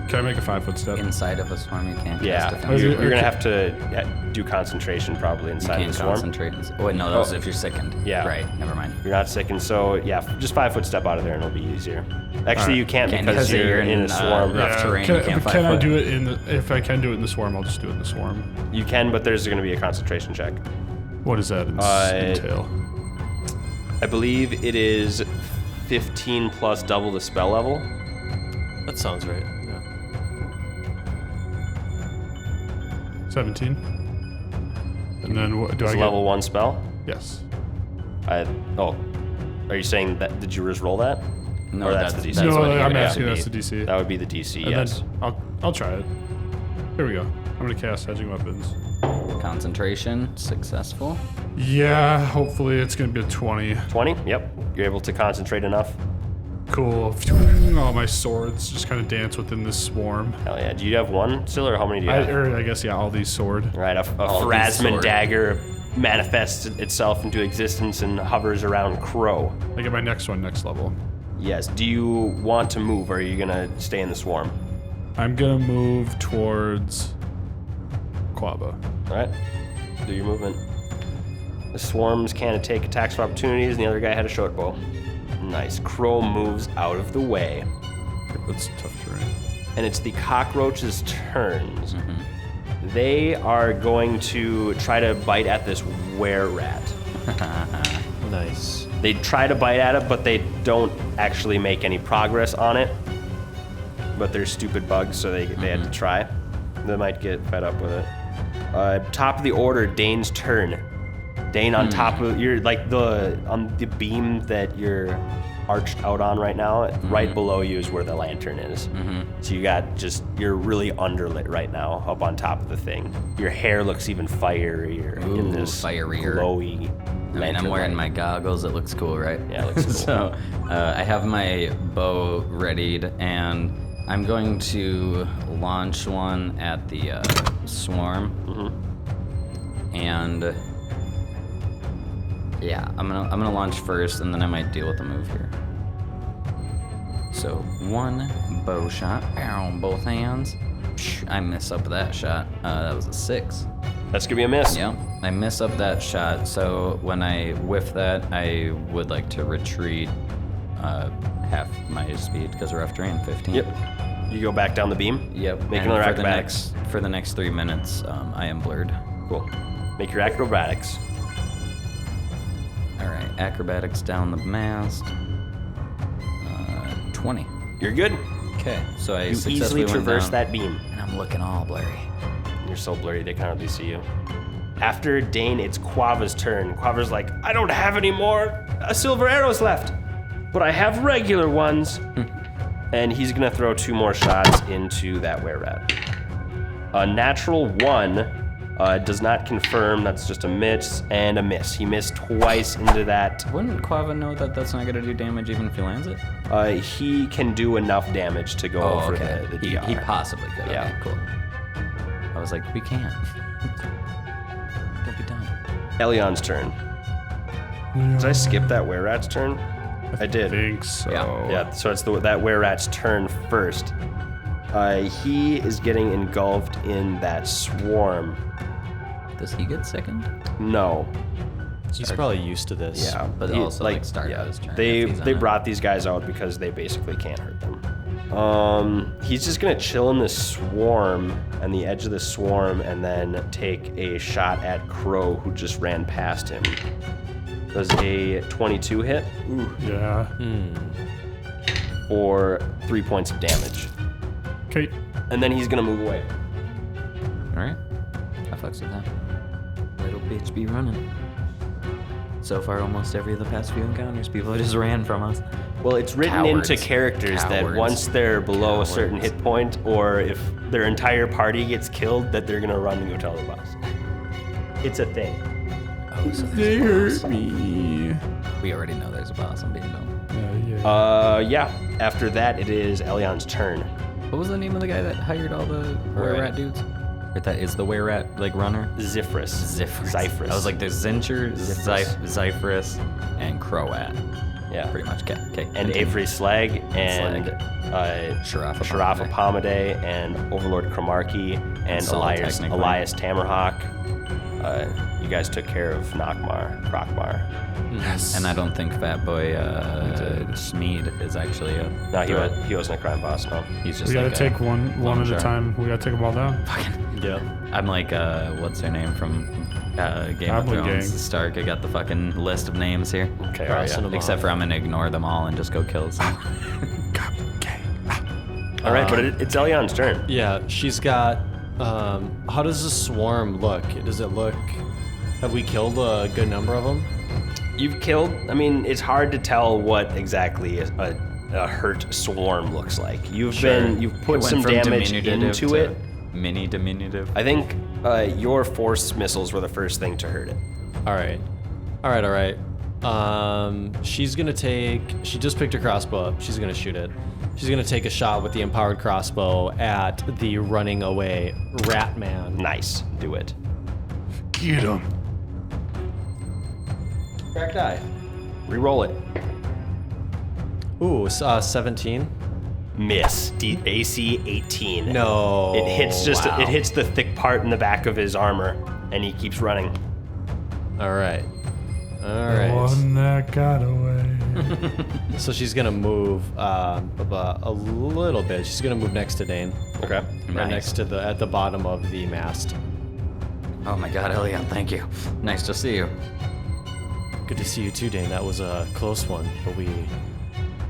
Can I make a 5-foot step? Inside of a swarm, you can't yeah, cast defense. you're going to have to do concentration probably inside You of the can't swarm. concentrate. Oh, wait, no, that was if you're sickened. Yeah. Right, never mind. You're not sickened, so yeah, just 5-foot step out of there and it'll be easier. Actually, Alright. you can't Can't because because you're you're in a in, swarm. rough terrain, Can, you can't can I 5 foot. do it if I can do it in the swarm, I'll just do it in the swarm. You can, but there's going to be a concentration check. What does that entail? I believe it is 15 plus double the spell level. That sounds right. Yeah. 17. And then what do It's I a get? level 1 spell. Yes. Are you saying that? Did you just roll that? No, Or that's the DC. that's No, what it I'm would have asking to that's be. the DC. That would be the DC, And yes. then I'll try it. Here we go. I'm gonna cast hedging weapons. Concentration, successful. Yeah, hopefully it's gonna be a 20. 20? Yep. You're able to concentrate enough. Cool. All my swords just kind of dance within this swarm. Hell yeah. Do you have one still, or how many do you have? I guess, yeah, all these sword. Right, a All these Phrasman sword. dagger manifests itself into existence and hovers around Crow. I get my next one next level. Yes. Do you want to move, or are you gonna stay in the swarm? I'm gonna move towards Quava. All right. Do your movement. The swarms can't take attacks for opportunities, and the other guy had a short bow. Nice. Crow moves out of the way, That's tough terrain. and it's the cockroach's turns. They are going to try to bite at this were-rat. Nice. They try to bite at it, but they don't actually make any progress on it. But they're stupid bugs, so they had to try. They might get fed up with it. Top of the order, Dane's turn. Dane on top of on the beam that you're arched out on right now. Right below you is where the lantern is. So you're really underlit right now, up on top of the thing. Your hair looks even fierier in Ooh, this fierier. glowy. I mean, I'm wearing my goggles. It looks cool, right? Yeah, it looks cool. So I have my bow readied, and I'm going to launch one at the swarm. And yeah, I'm gonna launch first, and then I might deal with the move here. So 1 bow shot, on both hands. I miss up that shot. That was a 6. That's gonna be a miss. Yep, I miss up that shot. So when I whiff that, I would like to retreat half my speed because of rough terrain, 15. Yep. You go back down the beam. Yep. Make and another for the acrobatics. next for the next 3 minutes, I am blurred. Cool. Make your acrobatics. All right, acrobatics down the mast. 20. You're good. Okay, so I You successfully easily went traverse down, that beam. and I'm looking all blurry. You're so blurry they can't hardly see you. After Dane, it's Quava's turn. Quava's like, I don't have any more silver arrows left, but I have regular ones. And he's gonna throw 2 more shots into that were-rat. A natural 1 does not confirm. That's just a miss and a miss. He missed twice into that. Wouldn't Quava know that that's not gonna do damage even if he lands it? He can do enough damage to go over the He DR. possibly could. Yeah. Okay, cool. I was like, we can't. Don't be dumb. Elion's turn. Did I skip that were-rat's turn? I did. Think so. Yeah, so it's that were-rat's turn first. He is getting engulfed in that swarm. Does he get second? No. He's probably used to this. Yeah, But he- also, like, start out his turn They if he's on they it. brought these guys out because they basically can't hurt them. He's just gonna chill in the swarm, on the edge of the swarm, and then take a shot at Crow, who just ran past him. Does a 22 hit Yeah. for 3 points of damage, Okay. and then he's gonna move away. All right. I fucks with that. Little bitch be running. So far, almost every of the past few encounters, people just ran from us. Well, it's written Cowards. into characters that Cowards. once they're below a certain Cowards. hit point, or if their entire party gets killed, that they're gonna run and go tell the boss. It's a thing. Oh, so They there's a hurt boss. me. We already know there's a boss on Bean Dome. Yeah. After that, it is Elion's turn. What was the name of the guy that hired all the were-rat dudes? Or that is the were-rat, like, runner? Zifrus. Zyphris. I was like, there's Zincher, Zyphris, and Croat. Yeah. Pretty much. Okay. And Avery Slag and Sharafa Palmade and Overlord Cromarky and Saul, technically. Elias Tamerhawk. You guys took care of Krokmar. Yes. And I don't think Fat Boy Smeed is actually a... No, he wasn't a crime boss, no. He's just We gotta like take one at a time. We gotta take them all down. Yeah. I'm like, what's her name from Game Goblin of Thrones? Gang. Stark. I got the fucking list of names here. Okay, all right. Except for I'm gonna ignore them all and just go kill some. Goblin Gang. All right, but it's Elion's turn. Yeah, she's got. How does the swarm look? Does it look? Have we killed a good number of them? You've killed. I mean, it's hard to tell what exactly a hurt swarm looks like. You've put some damage into it. Mini diminutive. I think your force missiles were the first thing to hurt it. All right. She's gonna take. She just picked her crossbow up. She's gonna shoot it. She's gonna take a shot with the empowered crossbow at the running away rat man. Nice. Do it. Get him. Crack die. Reroll it. Ooh, 17. Miss. AC 18. No. It hits wow. it hits the thick part in the back of his armor, and he keeps running. All right. The one that got away. So she's gonna move a little bit. She's gonna move next to Dane. Okay. Right Nice. next to at the bottom of the mast. Oh my god, Elion, thank you. Nice to see you. Good to see you too, Dane. That was a close one, but we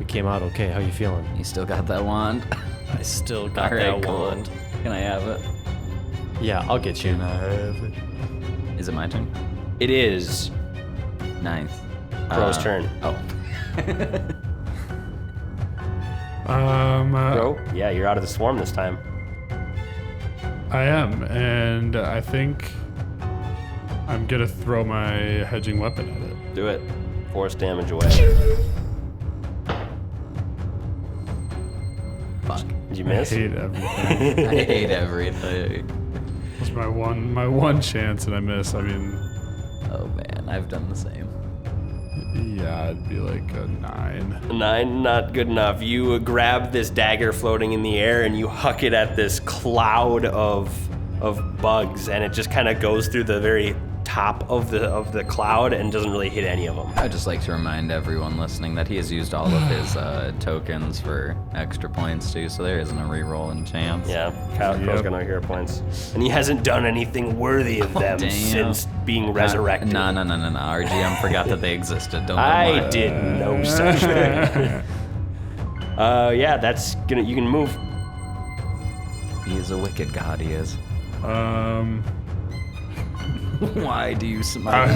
came out okay. How you feeling? You still got that wand? I still got All right, that cool. wand. Can I have it? Yeah, I'll get you. Is it my turn? It is Nice. Crow's turn. Oh. Crow? Yeah, you're out of the swarm this time. I am, and I think I'm gonna throw my hedging weapon at it. Do it. Force damage away. Fuck. Did you I miss? hate everything. I hate everything. It's my one chance, and I miss. I mean, Oh man, I've done the same. yeah, it'd be like a 9. 9, not good enough. You grab this dagger floating in the air and you huck it at this cloud of bugs, and it just kind of goes through the very top of the cloud and doesn't really hit any of them. I'd just like to remind everyone listening that he has used all of his tokens for extra points too, so there isn't a reroll in chance. Yeah, Crow's got no hero points, and he hasn't done anything worthy of them damn. since being resurrected. No. Our GM forgot that they existed. Don't I lie. did no such thing. Yeah, that's gonna. You can move. He is a wicked god, he is. Why do you smile?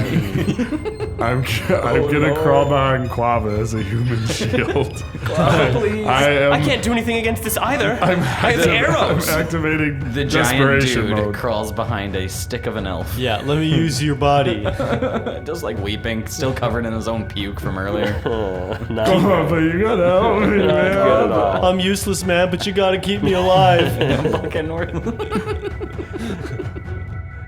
I'm gonna crawl behind Quava as a human shield. Please. I can't do anything against this either. I have arrows. I'm activating The giant desperation dude mode. crawls behind a stick of an elf. Yeah, let me use your body. Just like weeping, still covered in his own puke from earlier. Not Come on, but you gotta help me, good at man. all. I'm useless, man, but you gotta keep me alive. Fucking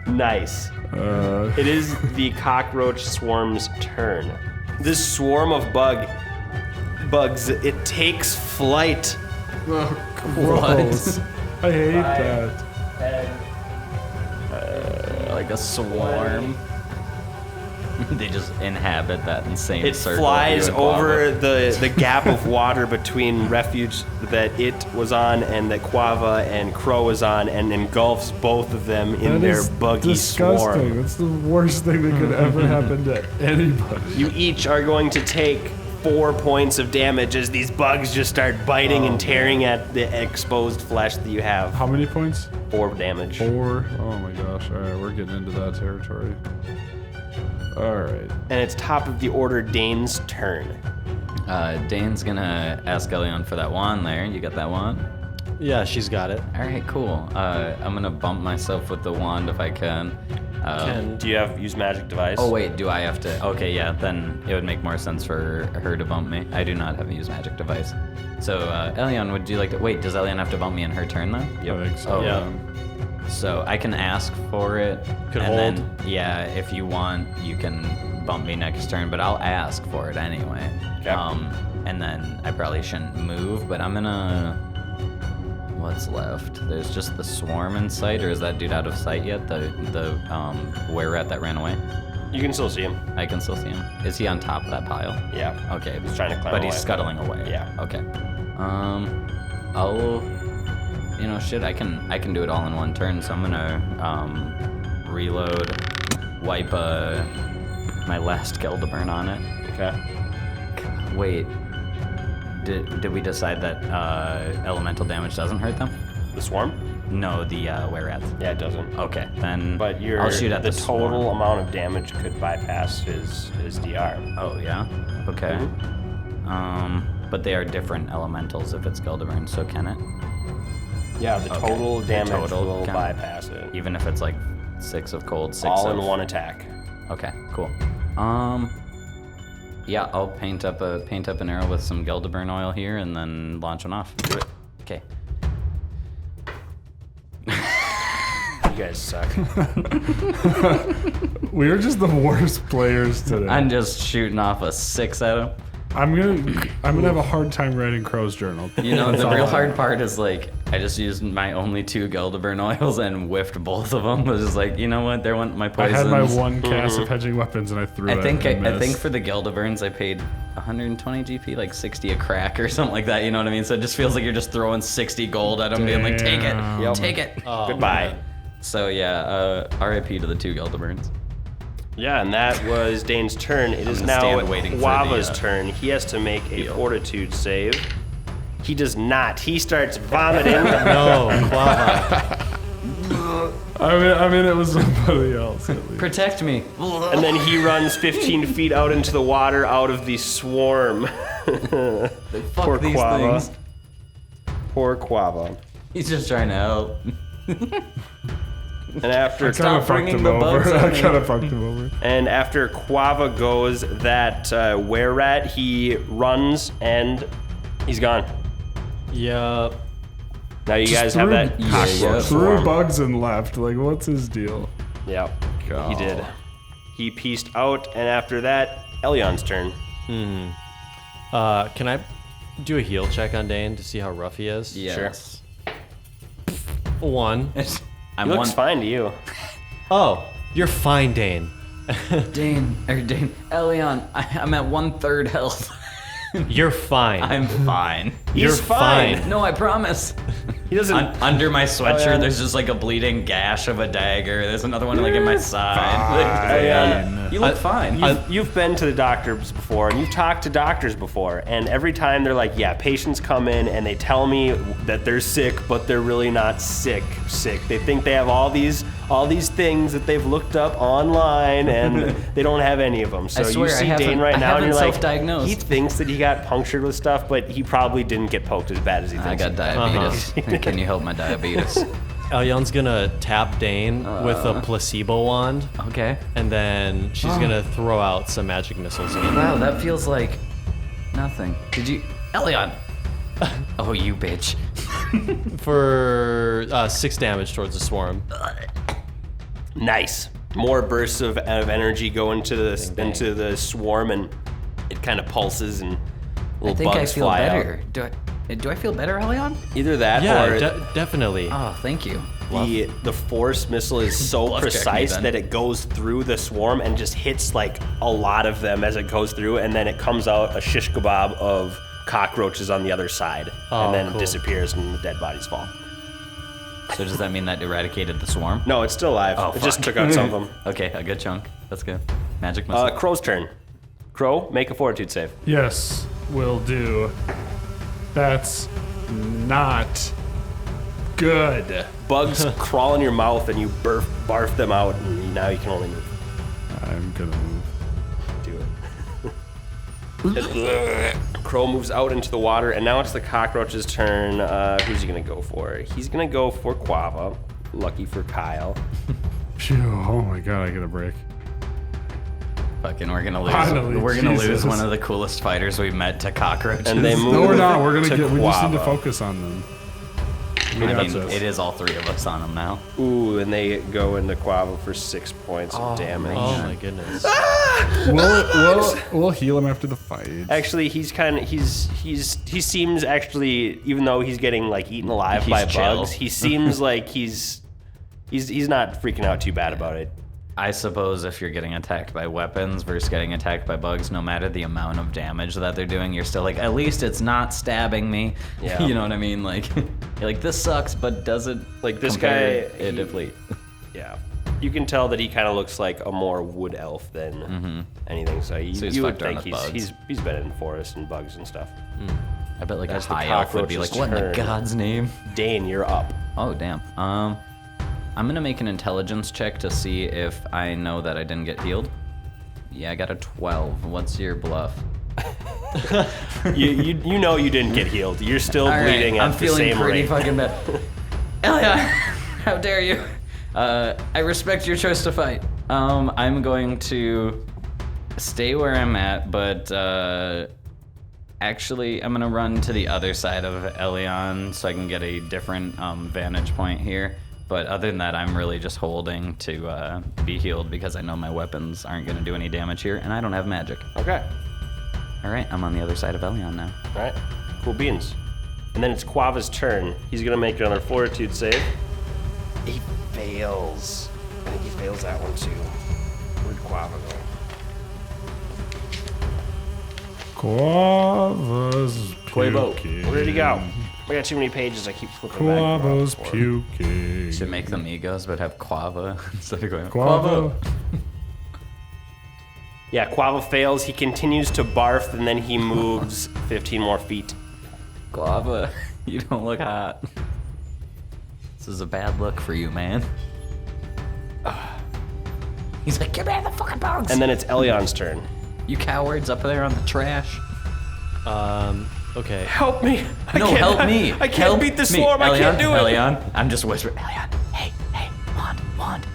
Nice. It is the cockroach swarm's turn. This swarm of bugs, it takes flight. Gross. I hate that. like a swarm. They just inhabit that insane It circle. flies of you and over Quava. the gap of water between refuge that it was on and that Quava and Crow was on, and engulfs both of them in That their is buggy disgusting. swarm. That's the worst thing that could ever happen to anybody. You each are going to take 4 points of damage as these bugs just start biting and tearing at the exposed flesh that you have. How many points? 4 damage. 4. Oh my gosh. All right, we're getting into that territory. All right. And it's top of the order Dane's turn. Dane's gonna ask Elion for that wand there. You got that wand? Yeah, she's got it. All right, cool. I'm gonna bump myself with the wand if I can. Do you have use magic device? Oh wait, do I have to? Okay, yeah, then it would make more sense for her to bump me. I do not have a use magic device. So, Elion, would you like to? Wait, does Elion have to bump me in her turn then? I think so. Oh, Yeah. So I can ask for it. Could and hold. Then, yeah, if you want, you can bump me next turn, but I'll ask for it anyway. Okay. And then I probably shouldn't move, but I'm gonna. What's left? There's just the swarm in sight, or is that dude out of sight yet? The were rat that ran away? You can still see him. I can still see him. Is he on top of that pile? Yeah. Okay. He's trying to climb But he's away. scuttling away. Yeah. Okay. I'll. Shit. I can do it all in one turn. So I'm gonna reload, wipe my last Gelderburn on it. Okay. Wait. Did we decide that elemental damage doesn't hurt them? The swarm? No, the were-rats. Yeah, it doesn't. Okay, then But I'll shoot at the the total swarm. amount of damage could bypass his DR. Oh yeah. Okay. But they are different elementals if it's Gelderburn, so can it? Yeah, the Okay. total The damage total will can- bypass it. Even if it's like 6 of cold, 6 All of in one attack. Okay, cool. Yeah, I'll paint up an arrow with some Gelderburn oil here and then launch one off. Do it. Okay. You guys suck. We are just the worst players today. I'm just shooting off a 6 at him. I'm gonna have a hard time writing Crow's journal. You know, That's the all real I hard know. part is like, I just used my only 2 Gelderburn oils and whiffed both of them. I was just like, you know what? They want my I poisons. had my one cast of hedging weapons and I threw it. I think and I think missed. for the Gelderburns I paid 120 GP, like 60 a crack or something like that. You know what I mean? So it just feels like you're just throwing 60 gold at them, being like, take it, Damn. Yep. take it. Goodbye. So yeah, RIP to the 2 Gelderburns. Yeah, and that was Dane's turn. It is gonna now stand waiting for Guava's the, turn. He has to make a fortitude save. He does not. He starts vomiting. No, Quava. I mean, it was somebody else. At least. Protect me. And then he runs 15 feet out into the water out of the swarm. Fuck Poor these Quava. things. Poor Quava. He's just trying to help. And after Kind of fucked bringing him the over. bugs at I me. kind of fucked him over. after Quava goes, that were-rat, he runs and he's gone. Yup. Now you Just guys have threw- that Yeah, cockroach yeah. Threw swarm. bugs and left. Like, what's his deal? Yep, he did. He pieced out, and after that, Elion's turn. Can I do a heal check on Dane to see how rough he is? Yes. 1. He looks fine to you. Oh, you're fine, Dane. Dane, Elion, I'm at 1/3 health. You're fine. I'm fine. You're He's fine. fine. No, I promise. He doesn't. Under my sweatshirt, Elion. there's just like a bleeding gash of a dagger. There's another one like in my side. Elion, You look fine. You've been to the doctors before, and you've talked to doctors before, and every time they're like, yeah, patients come in and they tell me that they're sick, but they're really not sick. They think they have all these things that they've looked up online, and they don't have any of them. So swear, you I see haven't- Dane right I now, and haven't you're like, self-diagnosed. he thinks that he got punctured with stuff, but he probably didn't get poked as bad as he I thinks. got diabetes. Can you help my diabetes? Elyon's gonna tap Dane with a placebo wand, Okay. and then she's gonna throw out some magic missiles at him. Wow, that feels like nothing. Did you, Elion? Oh, you bitch. For 6 damage towards the swarm. Nice. More bursts of energy go into the swarm, and it kind of pulses, and little I think I bugs feel fly better. out. Do I feel better, Elion? Either that Yeah, or definitely. Oh, thank you. the force missile is so Love check me precise then. that it goes through the swarm and just hits like a lot of them as it goes through, and then it comes out a shish kebab of cockroaches on the other side, Oh, and then it cool. disappears and the dead bodies fall. So does that mean that eradicated the swarm? No, it's still alive. Oh, it just fuck. took out some of them. Okay, a good chunk. That's good. Magic missile. Crow's turn. Crow, make a fortitude save. Yes, will do. That's not good. Bugs crawl in your mouth and you barf them out, and now you can only move. I'm gonna move. Do it. Crow moves out into the water, and now it's the cockroach's turn. Who's he gonna go for? He's gonna go for Quava. Lucky for Kyle. Phew, oh my god, I get a break. Fucking, we're gonna lose. Finally, we're gonna lose Jesus. one of the coolest fighters we met to cockroaches. And they move. No, we're not. We're gonna to get. We just need to Quava. focus on them. I mean, That's us. it is all three of us on them now. Ooh, and they go into Quava for 6 points of damage. Oh my goodness. We'll heal him after the fight. Actually, he seems actually, even though he's getting like eaten alive He's by chill. bugs, he seems like he's not freaking out too bad about it. I suppose if you're getting attacked by weapons versus getting attacked by bugs, no matter the amount of damage that they're doing, you're still like, at least it's not stabbing me. Yeah. You know what I mean? Like, you're like, this sucks, but does it Like, this guy, comparatively? Yeah, you can tell that he kind of looks like a more wood elf than anything. So you, So he's you would fucked around think with he's been in forest and bugs and stuff. I bet like That's a the high elf would be like, cockroach's what in the turn. god's name? Dane, you're up. Oh, damn. I'm gonna make an intelligence check to see if I know that I didn't get healed. Yeah, I got a 12. What's your bluff? You know you didn't get healed. You're still All right, bleeding I'm at the feeling same pretty rate. fucking bad. Elia, how dare you? I respect your choice to fight. I'm going to stay where I'm at, but actually, I'm gonna run to the other side of Elion so I can get a different vantage point here. But other than that, I'm really just holding to be healed because I know my weapons aren't gonna do any damage here, and I don't have magic. Okay. All right, I'm on the other side of Elion now. All right. Cool beans. And then it's Quava's turn. He's gonna make another fortitude save. He fails. I think he fails that one too. Where'd Quava go? Quava's Quavo. puking. Where'd he go? I got too many pages. I keep flipping back. and Quava's forth. puking. Should make them egos, but have Quava instead of going Quava. Yeah, Quava fails. He continues to barf, and then he moves 15 more feet. Quava, you don't look hot. This is a bad look for you, man. He's like, get me the fucking bugs! And then it's Elion's turn. You cowards up there on the trash. Okay. Help me! No, help me! I can't Help beat the me. swarm. I can't do it. Elion, I'm just whispering. Elion, hey, wand.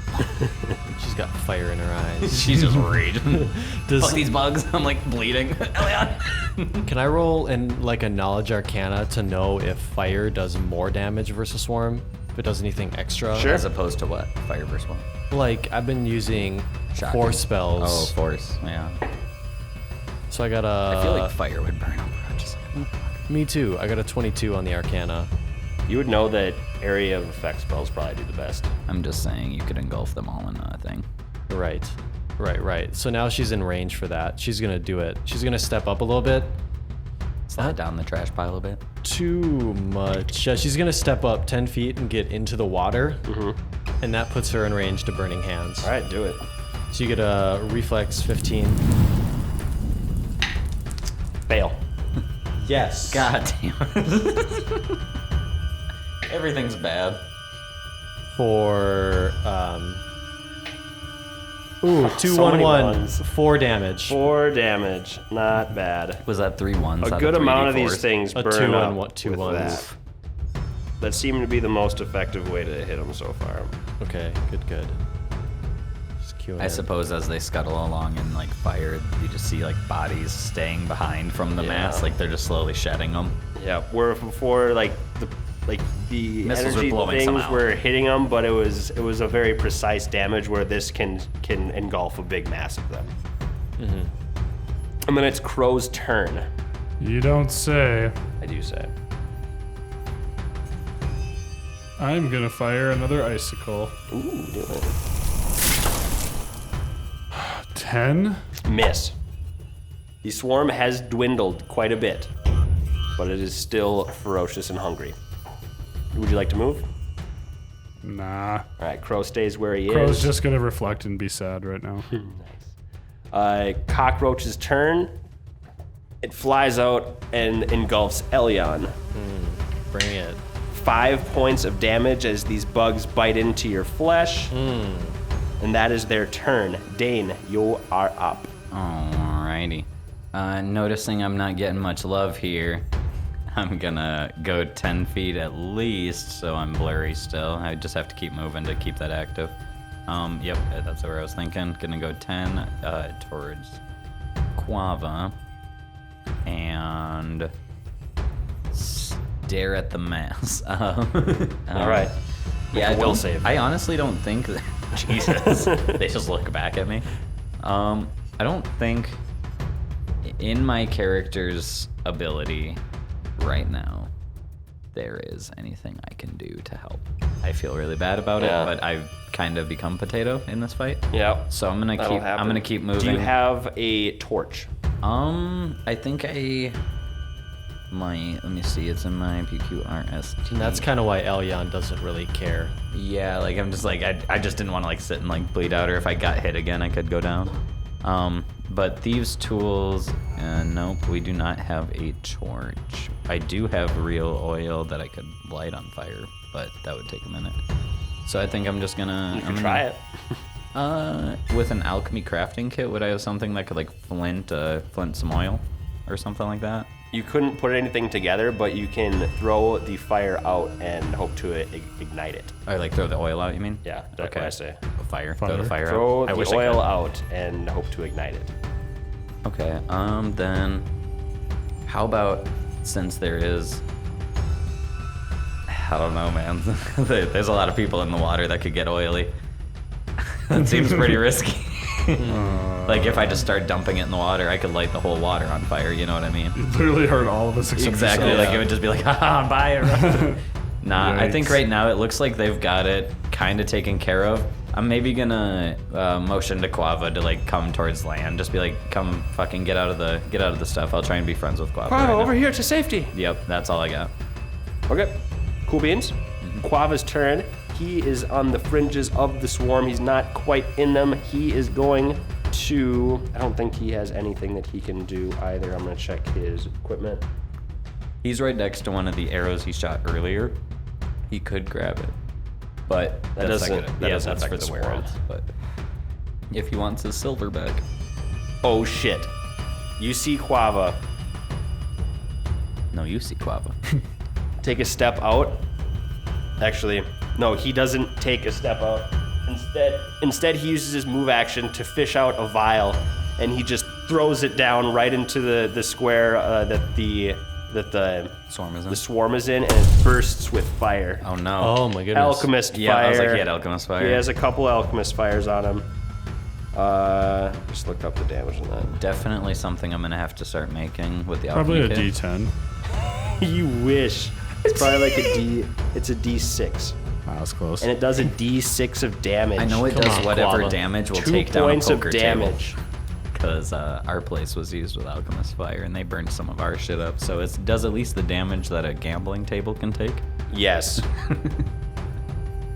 She's got fire in her eyes. She's just raging. Does, Fuck these bugs. I'm like bleeding. Elion. can I roll in like a knowledge arcana to know if fire does more damage versus swarm? If it does anything extra? Sure. As opposed to what? Fire versus what? Like I've been using Shocking. force spells. Oh, force. Yeah. So I got a. I feel like fire would burn them. Just Me too. I got a 22 on the arcana. You would know that area of effect spells probably do the best. I'm just saying you could engulf them all in a thing. Right. So now she's in range for that. She's gonna do it. She's gonna step up a little bit. Slide down the trash pile a bit. Too much. Yeah, she's gonna step up 10 feet and get into the water. And that puts her in range to Burning Hands. All right, do it. So you get a reflex 15. Fail. Yes. God damn. Everything's bad. For two So one many one, ones. 4 damage. 4 damage. Not bad. Was that 3 ones? A out good of amount of 3d4s? these things A burn 2 up and what 2 with ones. that. That seemed to be the most effective way to hit them so far. Okay, good. Just queuing I in. suppose as they scuttle along in like fire, you just see like bodies staying behind from the mass, like they're just slowly shedding them. Yeah, where before the Missiles were energy blowing some things out. were hitting them, but it was a very precise damage where this can engulf a big mass of them. And then it's Crow's turn. You don't say. I do say. I'm gonna fire another icicle. Ooh, do it. 10? Miss. The swarm has dwindled quite a bit, but it is still ferocious and hungry. Would you like to move? Nah. All right, Crow stays where he Crow's is. just gonna reflect and be sad right now. Cockroach's turn. It flies out and engulfs Elion. Bring it. 5 points of damage as these bugs bite into your flesh. And that is their turn. Dane, you are up. Alrighty. Noticing I'm not getting much love here, I'm gonna go 10 feet at least, so I'm blurry still. I just have to keep moving to keep that active. Yep, that's where I was thinking. Gonna go 10 towards Quava and stare at the mass. All right. Yeah, Make a will save. I honestly don't think that, Jesus, they just look back at me. I don't think in my character's ability right now there is anything I can do to help. I feel really bad about it, but I've kind of become potato in this fight. Yeah. So I'm gonna keep moving. Do you have a torch? I think let me see, it's in my PQRST. And that's kind of why Elyon doesn't really care. Yeah, like I'm just like, I just didn't want to like sit and like bleed out, or if I got hit again, I could go down. But thieves' tools, nope, we do not have a torch. I do have real oil that I could light on fire, but that would take a minute. So I think I'm just gonna... You can try it. With an alchemy crafting kit, would I have something that could like flint some oil or something like that? You couldn't put anything together, but you can throw the fire out and hope to ignite it. Or like throw the oil out, you mean? Yeah, that's what I say. Fire. Throw the fire Throw out. I wish the I oil could. out and hope to ignite it. Okay, then how about, since there is, I don't know, man. There's a lot of people in the water that could get oily. That seems pretty risky. Like if I just start dumping it in the water, I could light the whole water on fire, you know what I mean? You literally hurt all of us except Exactly, yourself. like it would just be like, haha, bye. Nah, I think Yikes. right now it looks like they've got it kind of taken care of. I'm maybe gonna motion to Quava to like come towards land. Just be like, come fucking get out of the stuff. I'll try and be friends with Quava. Quava, right over now. here to safety. Yep, that's all I got. Okay, cool beans. Quava's turn. He is on the fringes of the swarm. He's not quite in them. He is going to, I don't think he has anything that he can do either. I'm gonna check his equipment. He's right next to one of the arrows he shot earlier. He could grab it, but That doesn't that's affect for the the swarm. world. But if he wants his silver back, Oh shit. You see Quava no, you see Quava. take a step out. Actually, no, he doesn't take a step out. Instead, he uses his move action to fish out a vial, and he just throws it down right into the square that the Swarm is in. and it bursts with fire. Oh no. Oh my goodness. Alchemist Yeah, fire. I was like, he had alchemist fire. He has a couple alchemist fires on him. Just looked up the damage on that. Definitely something I'm gonna have to start making with the Probably a alchemy kit. D10. You wish. It's probably like a D. It's a D6, Wow, that's close. and it does a D6 of damage. I know it Come does on, whatever Quava. damage will 2 take down a points of poker damage. Because our place was used with alchemist fire, and they burned some of our shit up. So it does at least the damage that a gambling table can take. Yes.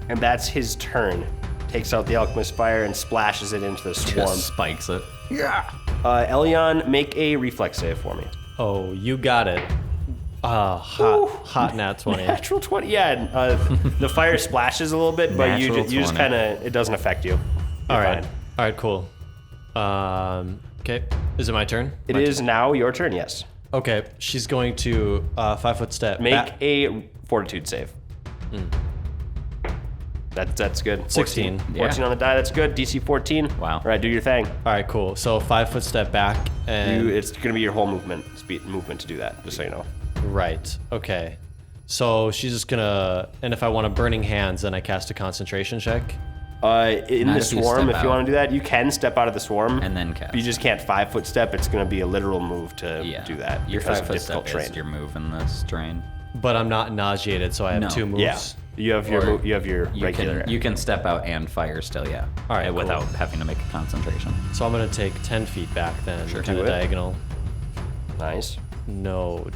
And that's his turn. Takes out the alchemist fire and splashes it into the swarm. Just spikes it. Elyon, make a reflex save for me. Oh, you got it. Hot nat 20. Natural 20. Yeah, the fire splashes a little bit, but you Natural just 20. kind of, it doesn't affect you. All You're right. fine. All right, cool. Okay. Is it my turn? It is now your turn, yes. Okay. She's going to 5-foot step. Make a fortitude save. That's good. 16. 14 on the die, that's good. DC 14. Wow. All right, do your thing. All right, cool. So 5-foot step back and It's going to be your whole movement to do that, just so you know. right. Okay. So she's just gonna, and if I want a burning hands, then I cast a concentration check. In Not the if you swarm, step if you out. want to do that, you can step out of the swarm. And then cast. You just can't 5-foot step. It's going to be a literal move to Yeah. do that. Your because of 5-foot difficult step is terrain. your move in this terrain. But I'm not nauseated, so I have No. 2 moves. Yeah. You have your Or you have your You regular. can, you can step out and fire still, yeah. All right, Without cool. having to make a concentration. So I'm gonna take 10 feet back then, Sure. kind Do of it. diagonal. Nice. No,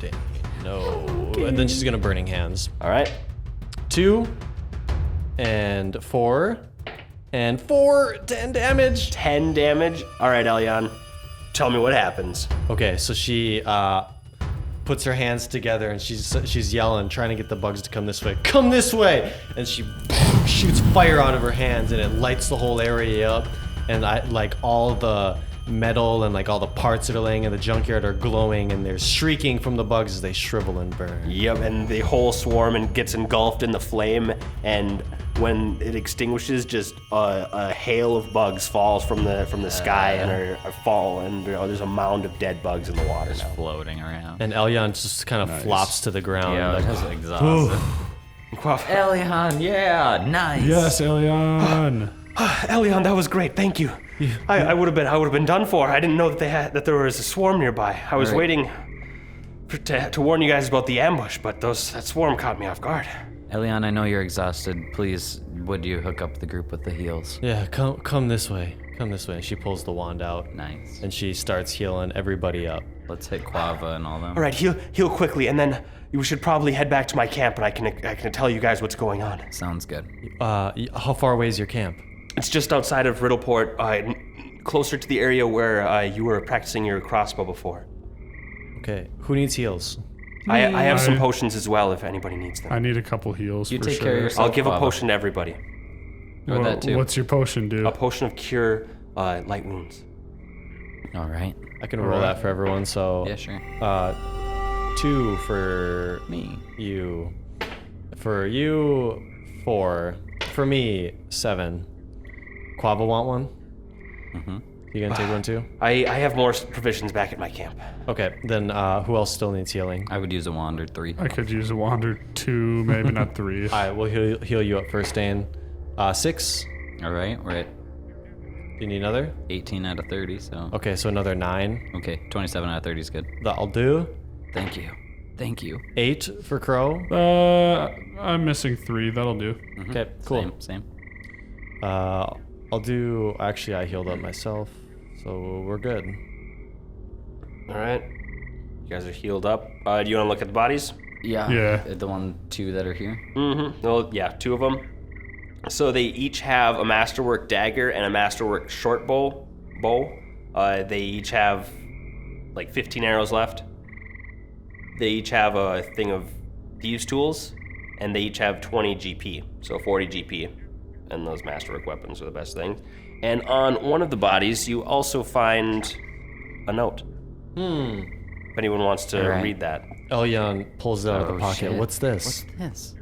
no. And then she's gonna burning hands. All right. 2 and 4 and 4, 10 damage. 10 damage. All right, Elyon. Tell me what happens. Okay, so she puts her hands together and she's yelling, trying to get the bugs to come this way. Come this way! And she shoots fire out of her hands and it lights the whole area up. And all the metal and like all the parts that are laying in the junkyard are glowing, and they're shrieking from the bugs as they shrivel and burn. Yep, and the whole swarm and gets engulfed in the flame, and when it extinguishes, just a hail of bugs falls from the sky and are fall, and there's a mound of dead bugs in the water now. Floating around. And Elyon just kind of flops to the ground. Yeah, like, just exhausted. Elion, yeah, nice. Yes, Elion. Elion, that was great. Thank you. I would have been done for. I didn't know that there was a swarm nearby. I was waiting to warn you guys about the ambush, but that swarm caught me off guard. Elion, I know you're exhausted. Please, would you hook up the group with the heals? Yeah, come this way. Come this way. She pulls the wand out. Nice. And she starts healing everybody up. Let's hit Quava and all them. All right, heal quickly, and then you should probably head back to my camp, and I can tell you guys what's going on. Sounds good. How far away is your camp? It's just outside of Riddleport, closer to the area where you were practicing your crossbow before. Okay. Who needs heals? I have some potions as well if anybody needs them. I need a couple heals. You for take sure. care of yourself. I'll give a Quava. potion to everybody. Or that too. What's your potion do? A potion of cure light wounds. All right. I can roll that for everyone. So Yeah, sure. 2 for Me. you. For you, 4. For me, 7. Quava want one? Mm-hmm. You gonna take one too? I have more provisions back at my camp. Okay, then who else still needs healing? I would use a wand or 3. I could use a wand or 2, maybe not 3. Alright, we'll heal you up first, Dane. 6. All right, we're at You need another? 18 out of 30, so. Okay, so another 9. Okay, 27 out of 30 is good. That'll do. Thank you. Thank you. 8 for Crow. I'm missing 3. That'll do. Mm-hmm. Okay, cool. Same. I'll do. Actually, I healed up myself, so we're good. All right. You guys are healed up. Do you want to look at the bodies? Yeah. The 2 that are here. Mm-hmm. Well, yeah, 2 of them. So they each have a masterwork dagger and a masterwork short bow. They each have like 15 arrows left. They each have a thing of thieves' tools, and they each have 20 GP, so 40 GP. And those masterwork weapons are the best things. And on one of the bodies, you also find a note. If anyone wants to read that. Elyon pulls it out of the pocket. Shit. What's this? What's this?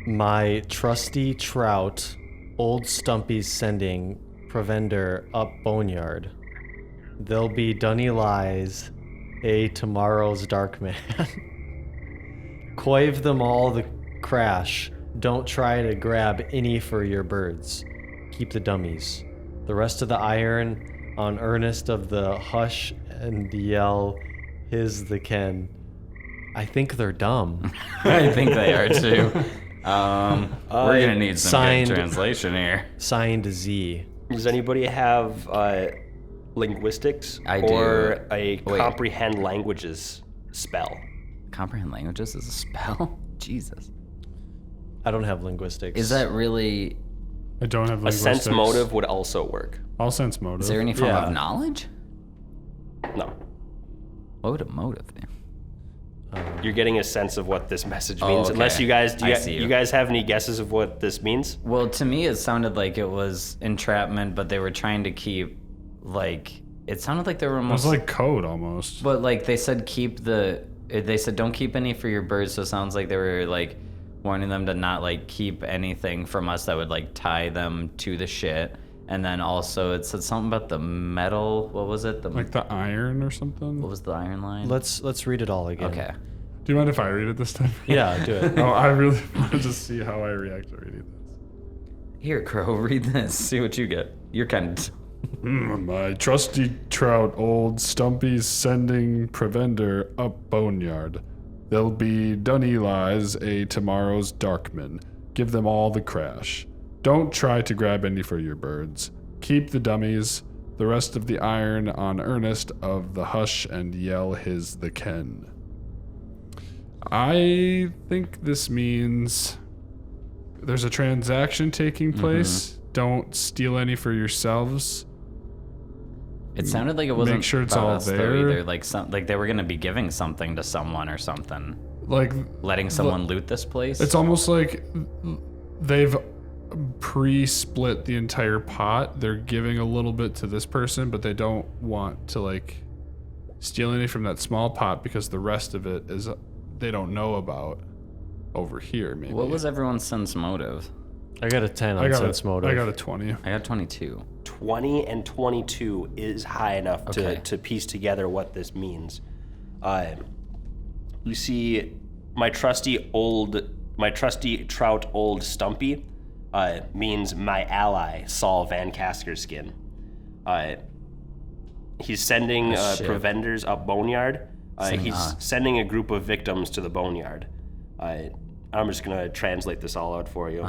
My trusty trout, old Stumpy's sending provender up Boneyard. There'll be dunny lies, tomorrow's dark man. Coive them all the crash. Don't try to grab any for your birds. Keep the dummies. The rest of the iron on earnest of the hush and yell, his the Ken. I think they're dumb. I think they are too. We're gonna need some signed- good translation here. Signed Z. Does anybody have linguistics I do. or a Wait. comprehend languages spell? Comprehend languages is a spell? Jesus. I don't have linguistics. Is that really? I don't have A linguistics. sense motive would also work. I'll sense motive. Is there any form Yeah. of knowledge? No. What would a motive be? You're getting a sense of what this message Oh, means. okay. Unless you guys, I see you. you guys have any guesses of what this means? Well, to me, it sounded like it was entrapment, but they were trying to keep, like, it sounded like they were It almost. was like code almost. But like they said, they said don't keep any for your birds. So it sounds like they were like warning them to not like keep anything from us that would like tie them to the shit. And then also it said something about the metal. What was it? Like the iron or something. What was the iron line? Let's read it all again. Okay. Do you mind if I read it this time? Yeah, do it. Oh, I really want to just see how I react to reading this. Here, Crow, read this. See what you get. You're kind of. My trusty trout, old Stumpy's sending provender up Boneyard. There'll be dunny lies, tomorrow's darkman. Give them all the crash. Don't try to grab any for your birds. Keep the dummies. The rest of the iron on earnest of the hush and yell his the Ken. I think this means there's a transaction taking place. Don't steal any for yourselves. It sounded like it wasn't. Make sure it's about all us, though, there. either. Like they were gonna be giving something to someone or something. Like, Letting someone loot this place. it's almost like they've pre-split the entire pot. They're giving a little bit to this person, but they don't want to like steal any from that small pot because the rest of it is they don't know about over here. Maybe. What was everyone's sense motive? I got a 10 on sense motive. I got a 20. I got 22. 20 and 22 is high enough to piece together what this means. You see, my trusty trout old Stumpy means my ally Saul Van Kaskerskin. He's sending provenders up Boneyard. He's sending a group of victims to the Boneyard. I'm just gonna translate this all out for you.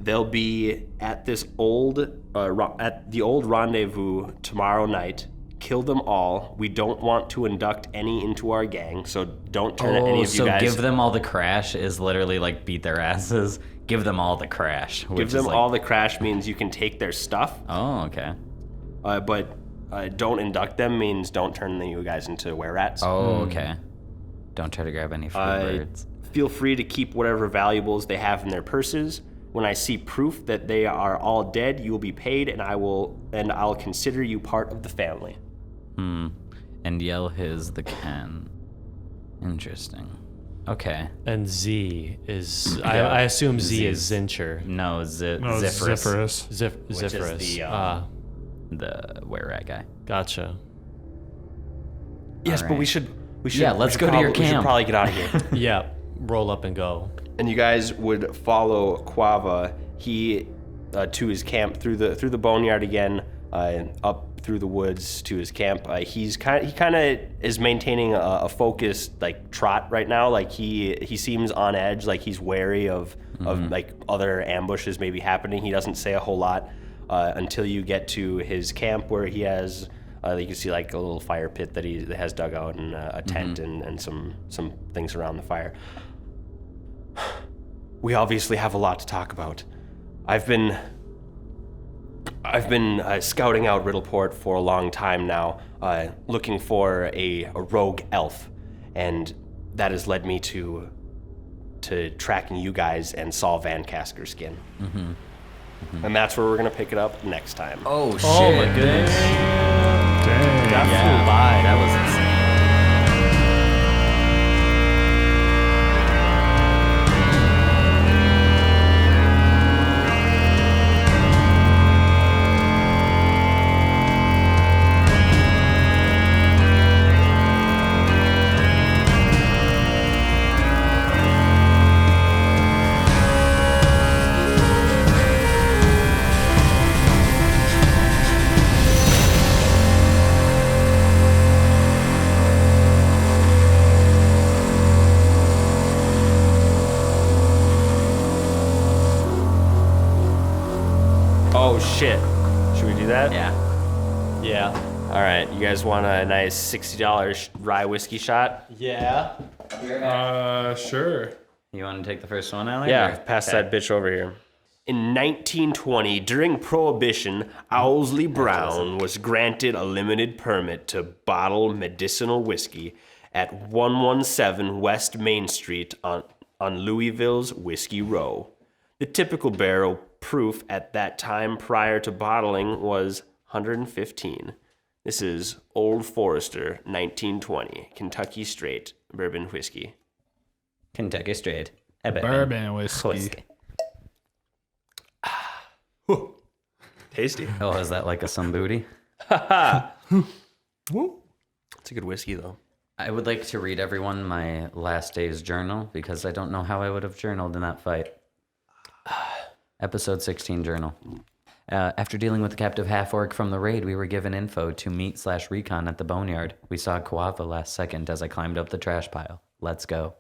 They'll be at this at the old rendezvous tomorrow night. Kill them all. We don't want to induct any into our gang, so don't turn any of you guys. So give them all the crash is literally like beat their asses. Give them all the crash. Give them all the crash means you can take their stuff. Oh, okay. But don't induct them means don't turn you guys into were-rats. Oh, okay. Don't try to grab any free birds. Feel free to keep whatever valuables they have in their purses. When I see proof that they are all dead, you will be paid, and I'll consider you part of the family. And yell his the can. Interesting. Okay. And Z is... I assume Z is Zincher. No, Zephyrus. Zephyrus. The were-rat guy. Gotcha. Yes, but we should... let's go to your camp. We should probably get out of here. Yeah, roll up and go. And you guys would follow Quava. He to his camp through the boneyard again, up through the woods to his camp. He kind of is maintaining a focused like trot right now. Like he seems on edge. Like he's wary of like other ambushes maybe happening. He doesn't say a whole lot until you get to his camp where he has. You can see like a little fire pit that he has dug out and a tent and some things around the fire. We obviously have a lot to talk about. I've been scouting out Riddleport for a long time now, looking for a rogue elf, and that has led me to tracking you guys and Saul Van Kaskerskin. And that's where we're gonna pick it up next time. Oh shit! Oh my goodness! Dang. That flew by. That was insane. Oh shit! Should we do that? Yeah. All right. You guys want a nice $60 rye whiskey shot? Yeah. Sure. You want to take the first one, Alex? Yeah, pass that bitch over here. In 1920, during Prohibition, Owlsley Brown was granted a limited permit to bottle medicinal whiskey at 117 West Main Street on Louisville's Whiskey Row. The typical barrel proof at that time prior to bottling was 115. This is Old Forester 1920 Kentucky Straight Bourbon Whiskey. Kentucky Straight. Bourbon whiskey. Tasty. Oh, is that like a some booty? It's a good whiskey, though. I would like to read everyone my last day's journal because I don't know how I would have journaled in that fight. Episode 16 journal. After dealing with the captive half-orc from the raid, we were given info to meet/recon at the Boneyard. We saw Quava last second as I climbed up the trash pile. Let's go.